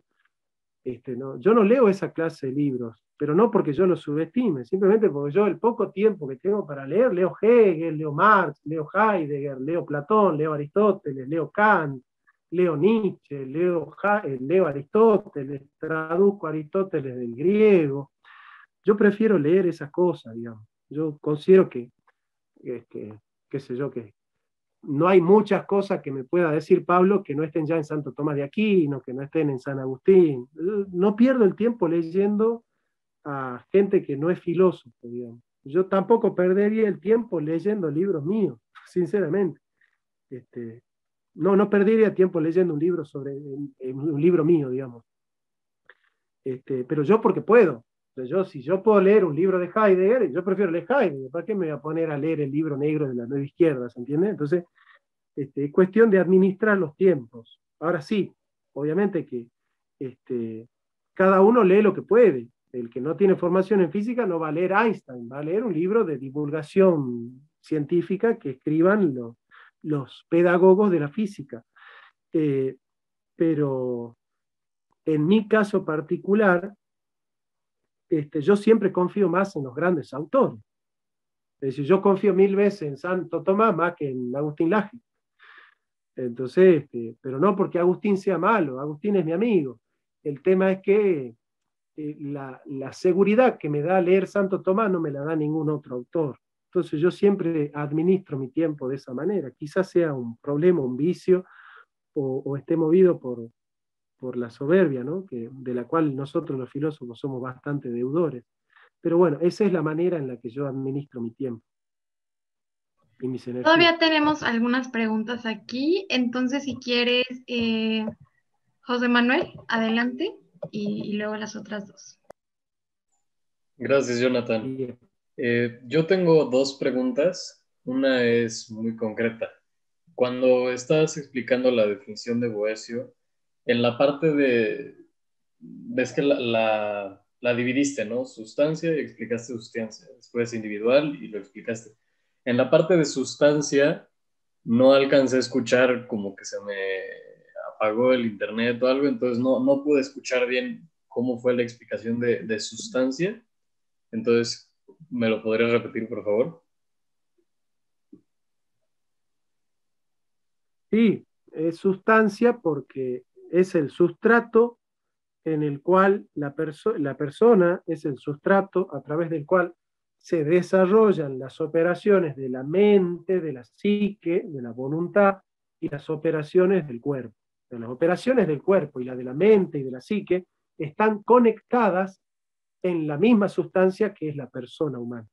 S2: yo no leo esa clase de libros, pero no porque yo los subestime, simplemente porque yo el poco tiempo que tengo para leer, leo Hegel, leo Marx, leo Heidegger, leo Platón, leo Aristóteles, leo Kant, leo Nietzsche, leo Aristóteles, traduzco Aristóteles del griego. Yo prefiero leer esas cosas, digamos. Yo considero qué sé yo, que no hay muchas cosas que me pueda decir Pablo que no estén ya en Santo Tomás de Aquino, que no estén en San Agustín. No pierdo el tiempo leyendo a gente que no es filósofo, digamos. Yo tampoco perdería el tiempo leyendo libros míos, sinceramente. No perdería tiempo leyendo un libro un libro mío, digamos. Pero yo porque puedo. Si yo puedo leer un libro de Heidegger, yo prefiero leer Heidegger. ¿Para qué me voy a poner a leer el libro negro de la nueva izquierda? ¿Se entiende? Entonces, es cuestión de administrar los tiempos. Ahora sí, obviamente que cada uno lee lo que puede. El que no tiene formación en física no va a leer Einstein, va a leer un libro de divulgación científica que escriban los pedagogos de la física. Pero en mi caso particular, yo siempre confío más en los grandes autores. Es decir, yo confío 1000 veces en Santo Tomás más que en Agustín Laje. Entonces, pero no porque Agustín sea malo, Agustín es mi amigo. El tema es que la seguridad que me da leer Santo Tomás no me la da ningún otro autor. Entonces yo siempre administro mi tiempo de esa manera. Quizás sea un problema, un vicio, o esté movido por la soberbia, ¿no? De la cual nosotros los filósofos somos bastante deudores. Pero bueno, esa es la manera en la que yo administro mi tiempo y mis energías.
S3: Todavía tenemos algunas preguntas aquí, entonces si quieres, José Manuel, adelante, y luego las otras dos.
S13: Gracias, Jonathan. Yo tengo dos preguntas. Una es muy concreta. Cuando estabas explicando la definición de Boecio, en la parte ves que la dividiste, ¿no? Sustancia y explicaste sustancia. Después individual y lo explicaste. En la parte de sustancia, no alcancé a escuchar, como que se me apagó el internet o algo, entonces no pude escuchar bien cómo fue la explicación de sustancia. Entonces, ¿me lo podrías repetir, por favor?
S2: Sí, es sustancia porque es el sustrato en el cual la persona es el sustrato a través del cual se desarrollan las operaciones de la mente, de la psique, de la voluntad y las operaciones del cuerpo. Las operaciones del cuerpo y la de la mente y de la psique están conectadas en la misma sustancia que es la persona humana.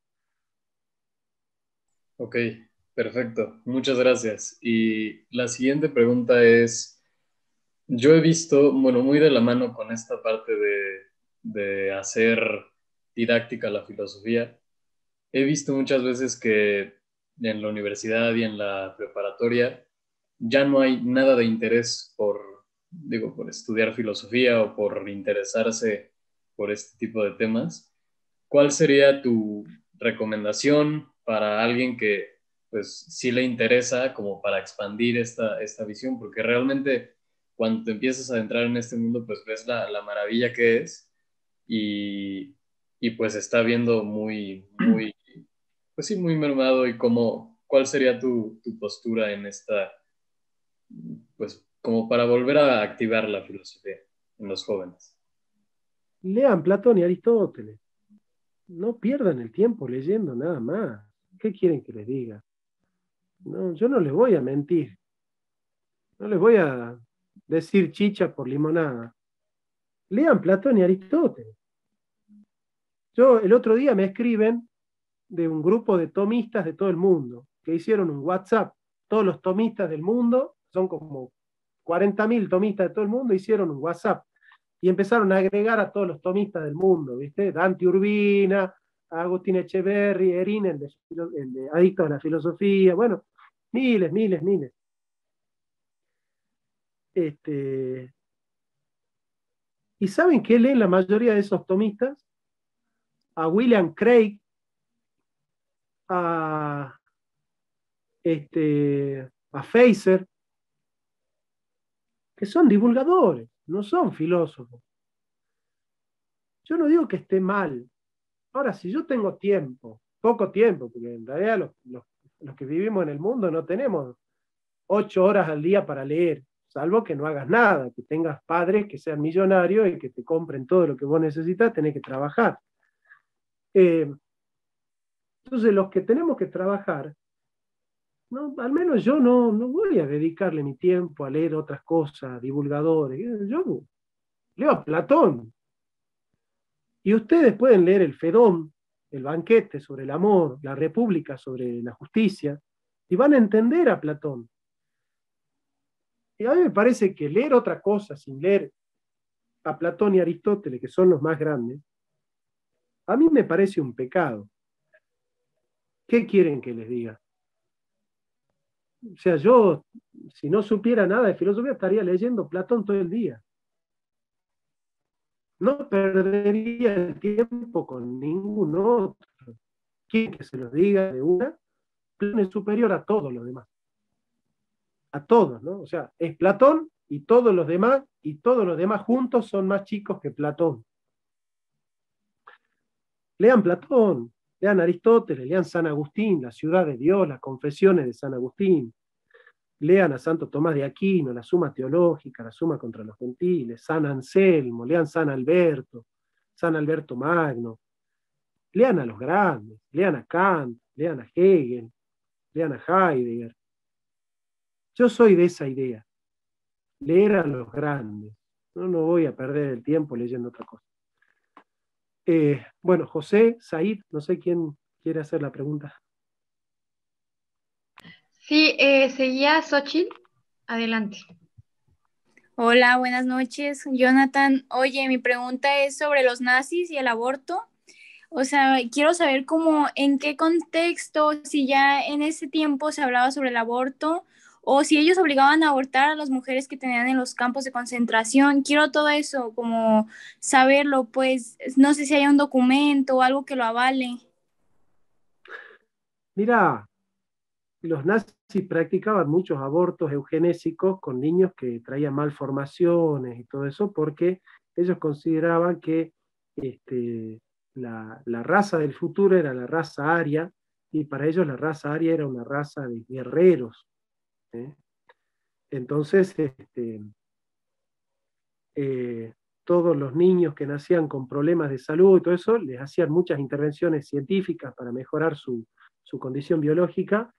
S13: Ok, perfecto. Muchas gracias. Y la siguiente pregunta es, yo he visto, bueno, muy de la mano con esta parte de hacer didáctica la filosofía, he visto muchas veces que en la universidad y en la preparatoria ya no hay nada de interés por estudiar filosofía o por interesarse por este tipo de temas. ¿Cuál sería tu recomendación para alguien que pues sí le interesa como para expandir esta visión? Porque realmente cuando te empiezas a entrar en este mundo pues ves la maravilla que es y pues está viendo pues sí, muy mermado. Y ¿cuál sería tu postura en esta, pues como para volver a activar la filosofía en los jóvenes?
S2: Lean Platón y Aristóteles. No pierdan el tiempo leyendo nada más. ¿Qué quieren que les diga? No, yo no les voy a mentir. No les voy a decir chicha por limonada. Lean Platón y Aristóteles. El otro día me escriben de un grupo de tomistas de todo el mundo, que hicieron un WhatsApp. Todos los tomistas del mundo, son como 40.000 tomistas de todo el mundo, hicieron un WhatsApp y empezaron a agregar a todos los tomistas del mundo, ¿viste? Dante Urbina, Agustín Echeverry, Erin, el de Adicto a la Filosofía, bueno, miles. ¿Y saben qué leen la mayoría de esos tomistas? A William Craig, a, a Fraser, que son divulgadores, no son filósofos. Yo no digo que esté mal. Ahora, si yo tengo tiempo, poco tiempo, porque en realidad los que vivimos en el mundo no tenemos 8 horas al día para leer, salvo que no hagas nada, que tengas padres que sean millonarios y que te compren todo lo que vos necesitas, tenés que trabajar. Entonces, los que tenemos que trabajar, no, al menos yo no voy a dedicarle mi tiempo a leer otras cosas, divulgadores. Yo leo a Platón. Y ustedes pueden leer el Fedón, el banquete sobre el amor, la República sobre la justicia, y van a entender a Platón. Y a mí me parece que leer otra cosa sin leer a Platón y Aristóteles, que son los más grandes, a mí me parece un pecado. ¿Qué quieren que les diga? O sea, yo, si no supiera nada de filosofía, estaría leyendo Platón todo el día. No perdería el tiempo con ningún otro. Quieren que se los diga de una, Platón es superior a todos los demás. A todos, ¿no? O sea, es Platón y todos los demás juntos son más chicos que Platón. Lean Platón, lean Aristóteles, lean San Agustín, La ciudad de Dios, las confesiones de San Agustín. Lean a Santo Tomás de Aquino, la Suma Teológica, la Suma contra los Gentiles, San Anselmo, lean San Alberto Magno. Lean a los grandes, lean a Kant, lean a Hegel, lean a Heidegger. Yo soy de esa idea, leer a los grandes. No voy a perder el tiempo leyendo otra cosa. Bueno, José, Said, no sé quién quiere hacer la pregunta.
S3: Sí, seguía Xochitl. Adelante.
S14: Hola, buenas noches, Jonathan. Oye, mi pregunta es sobre los nazis y el aborto. O sea, quiero saber cómo, en qué contexto, si ya en ese tiempo se hablaba sobre el aborto o si ellos obligaban a abortar a las mujeres que tenían en los campos de concentración. Quiero todo eso, como saberlo, pues no sé si hay un documento o algo que lo avale.
S2: Mira, los nazis practicaban muchos abortos eugenésicos con niños que traían malformaciones y todo eso porque ellos consideraban que la raza del futuro era la raza aria, y para ellos la raza aria era una raza de guerreros. Entonces, todos los niños que nacían con problemas de salud y todo eso, les hacían muchas intervenciones científicas para mejorar su condición biológica,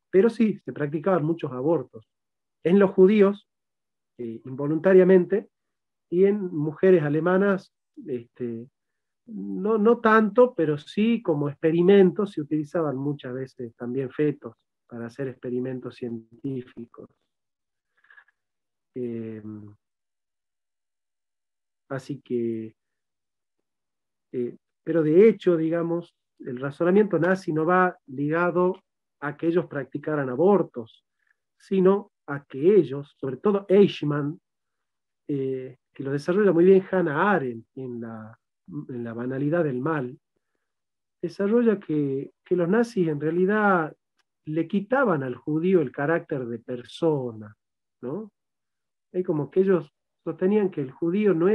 S2: pero sí, se practicaban muchos abortos. En los judíos, involuntariamente, y en mujeres alemanas, no tanto, pero sí como experimentos, se utilizaban muchas veces también fetos para hacer experimentos científicos. Así que, pero de hecho, digamos, el razonamiento nazi no va ligado a que ellos practicaran abortos, sino a que ellos, sobre todo Eichmann, que lo desarrolla muy bien Hannah Arendt en la banalidad del mal, desarrolla que los nazis en realidad le quitaban al judío el carácter de persona, ¿no? Es como que ellos sostenían que el judío no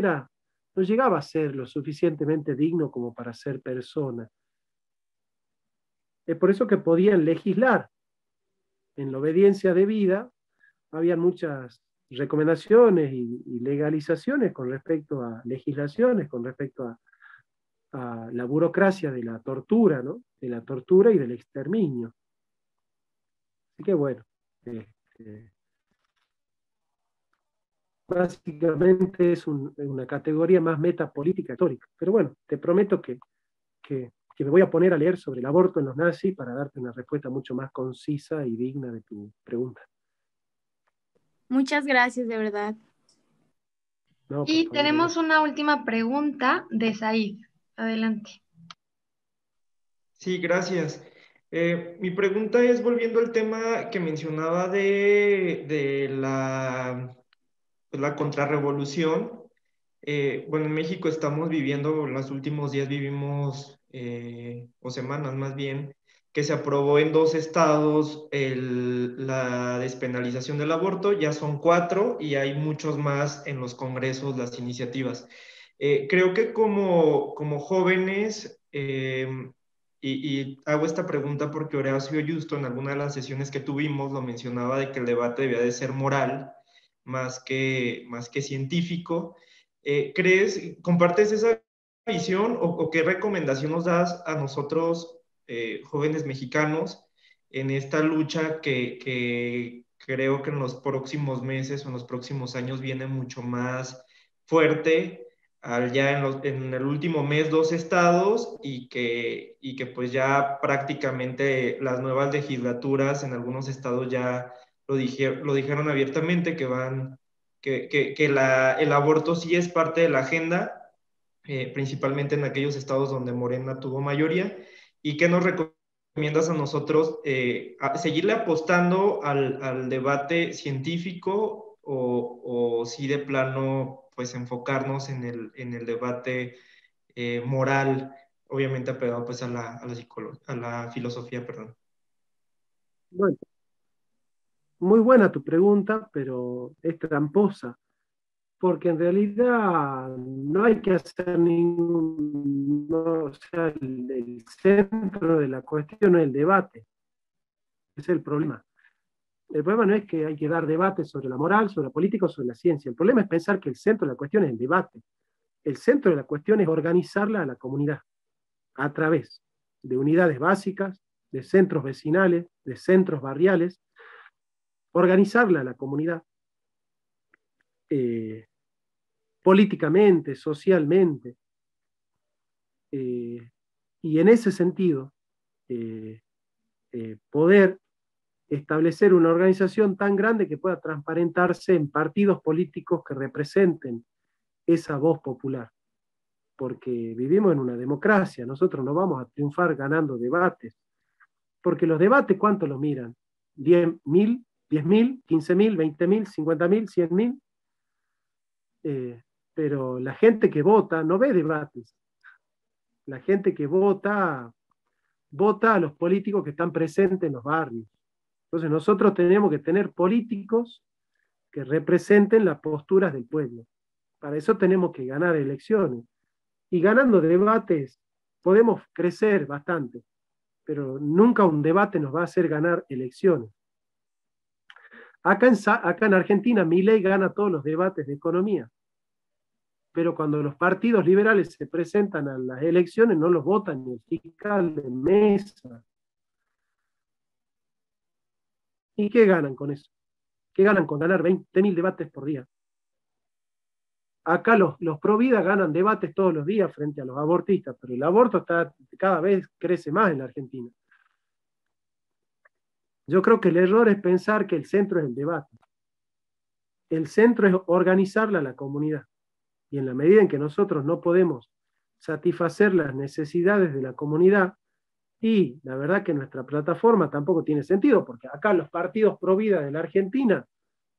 S2: llegaba a ser lo suficientemente digno como para ser persona. Es por eso que podían legislar. En la obediencia debida había muchas recomendaciones y legalizaciones con respecto a legislaciones, con respecto a la burocracia de la tortura, ¿no? De la tortura y del exterminio. Así que bueno, básicamente es una categoría más metapolítica histórica. Pero bueno, te prometo que me voy a poner a leer sobre el aborto en los nazis para darte una respuesta mucho más concisa y digna de tu pregunta.
S14: Muchas gracias, de verdad.
S2: No,
S3: Y
S2: por favor,
S3: tenemos una última pregunta de Said. Adelante.
S12: Sí, gracias. Mi pregunta es volviendo al tema que mencionaba de la contrarrevolución. bueno, en México estamos viviendo, los últimos días vivimos, o semanas más bien, que se aprobó en 2 estados la despenalización del aborto, ya son 4 y hay muchos más en los congresos, las iniciativas. Creo que como jóvenes, y hago esta pregunta porque Horacio Justo en alguna de las sesiones que tuvimos lo mencionaba de que el debate debía de ser moral más que científico. ¿Compartes esa visión o qué recomendación nos das a nosotros, jóvenes mexicanos, en esta lucha que creo que en los próximos meses o en los próximos años viene mucho más fuerte? Ya en el último mes 2 estados y que pues ya prácticamente las nuevas legislaturas en algunos estados ya lo dijeron abiertamente que el aborto sí es parte de la agenda, principalmente en aquellos estados donde Morena tuvo mayoría. ¿Y qué nos recomiendas a nosotros? A seguirle apostando al debate científico o sí de plano pues enfocarnos en el debate moral, obviamente apegado pues a la filosofía, perdón?
S2: Bueno, muy buena tu pregunta, pero es tramposa, porque en realidad no hay que hacer ningún, o sea, el centro de la cuestión no es el debate, ese es el problema. El problema no es que hay que dar debate sobre la moral, sobre la política o sobre la ciencia. El problema es pensar que el centro de la cuestión es el debate. El centro de la cuestión es organizarla a la comunidad a través de unidades básicas, de centros vecinales, de centros barriales, organizarla a la comunidad políticamente, socialmente, y en ese sentido poder establecer una organización tan grande que pueda transparentarse en partidos políticos que representen esa voz popular. Porque vivimos en una democracia, nosotros no vamos a triunfar ganando debates, porque los debates, ¿cuánto los miran? ¿10.000, 10.000, 15.000, 20.000, 50.000, 100.000? Pero la gente que vota no ve debates. La gente que vota a los políticos que están presentes en los barrios. Entonces nosotros tenemos que tener políticos que representen las posturas del pueblo. Para eso tenemos que ganar elecciones. Y ganando debates podemos crecer bastante, pero nunca un debate nos va a hacer ganar elecciones. Acá en Argentina, Milei gana todos los debates de economía, pero cuando los partidos liberales se presentan a las elecciones no los votan ni el fiscal de mesa. ¿Y qué ganan con eso? ¿Qué ganan con ganar 20.000 debates por día? Acá los pro vida ganan debates todos los días frente a los abortistas, pero el aborto cada vez crece más en la Argentina. Yo creo que el error es pensar que el centro es el debate. El centro es organizarla a la comunidad. Y en la medida en que nosotros no podemos satisfacer las necesidades de la comunidad, y la verdad que nuestra plataforma tampoco tiene sentido, porque acá los partidos pro vida de la Argentina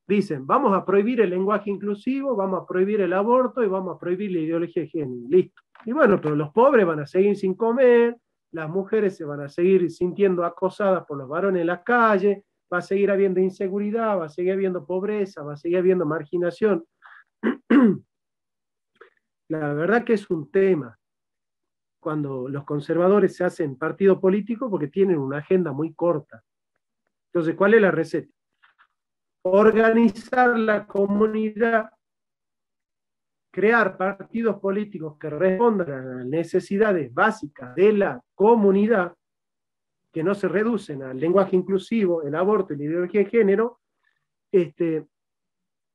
S2: dicen, vamos a prohibir el lenguaje inclusivo, vamos a prohibir el aborto y vamos a prohibir la ideología de género. Listo. Y bueno, pero los pobres van a seguir sin comer, las mujeres se van a seguir sintiendo acosadas por los varones en la calle, va a seguir habiendo inseguridad, va a seguir habiendo pobreza, va a seguir habiendo marginación. La verdad que es un tema cuando los conservadores se hacen partido político porque tienen una agenda muy corta. Entonces, ¿cuál es la receta? Organizar la comunidad, crear partidos políticos que respondan a las necesidades básicas de la comunidad, que no se reducen al lenguaje inclusivo, el aborto y la ideología de género,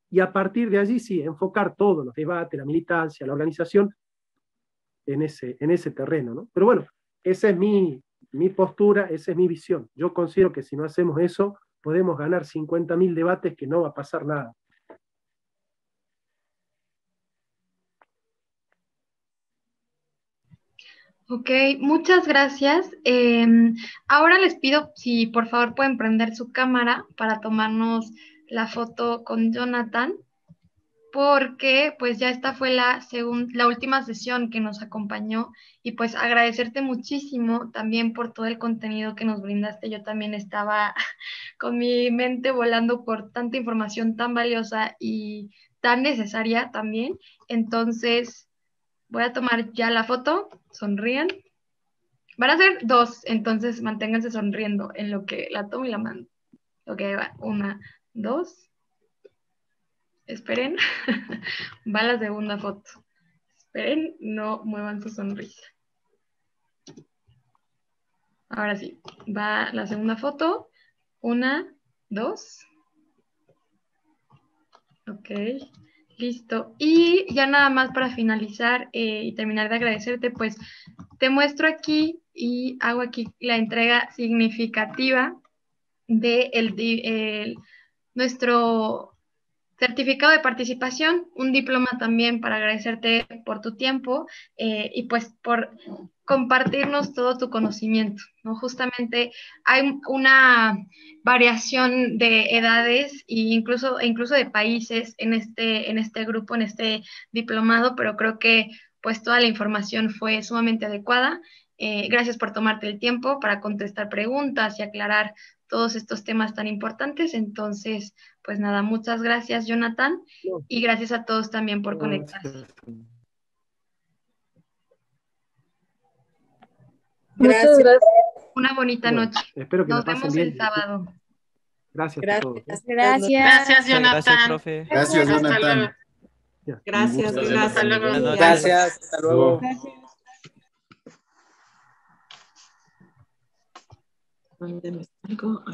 S2: y a partir de allí sí, enfocar todos los debates, la militancia, la organización en ese terreno, ¿no? Pero bueno, esa es mi postura, esa es mi visión. Yo considero que si no hacemos eso, podemos ganar 50.000 debates que no va a pasar nada.
S3: Ok, muchas gracias. Ahora les pido si por favor pueden prender su cámara para tomarnos la foto con Jonathan. porque pues ya esta fue la última sesión que nos acompañó y pues agradecerte muchísimo también por todo el contenido que nos brindaste. Yo también estaba con mi mente volando por tanta información tan valiosa y tan necesaria también. Entonces voy a tomar ya la foto, sonríen. Van a ser 2, entonces manténganse sonriendo en lo que la tomo y la mando. Ok, va, 1, 2. Esperen, va la segunda foto. Esperen, no muevan su sonrisa. Ahora sí, va la segunda foto. 1, 2. Ok, listo. Y ya nada más para finalizar y terminar de agradecerte, pues te muestro aquí y hago aquí la entrega significativa de nuestro certificado de participación, un diploma también para agradecerte por tu tiempo y pues por compartirnos todo tu conocimiento, ¿no? Justamente hay una variación de edades e incluso de países en este grupo, en este diplomado, pero creo que pues toda la información fue sumamente adecuada. Gracias por tomarte el tiempo para contestar preguntas y aclarar todos estos temas tan importantes. Entonces, pues nada, muchas gracias, Jonathan, y gracias a todos también por conectarse.
S6: Muchas gracias.
S3: Una bonita noche.
S2: Espero que
S3: Nos
S2: la pasen
S3: vemos
S2: bien.
S3: el sábado.
S2: Gracias a todos.
S14: Gracias.
S9: Gracias, Jonathan.
S15: Gracias, profe.
S5: Gracias,
S9: Hasta
S5: Jonathan.
S9: luego.
S16: Gracias,
S11: Gracias,
S16: gracias.
S9: Hasta luego.
S15: Buenas noches.
S16: Gracias,
S15: hasta luego.
S16: Mándenme algo.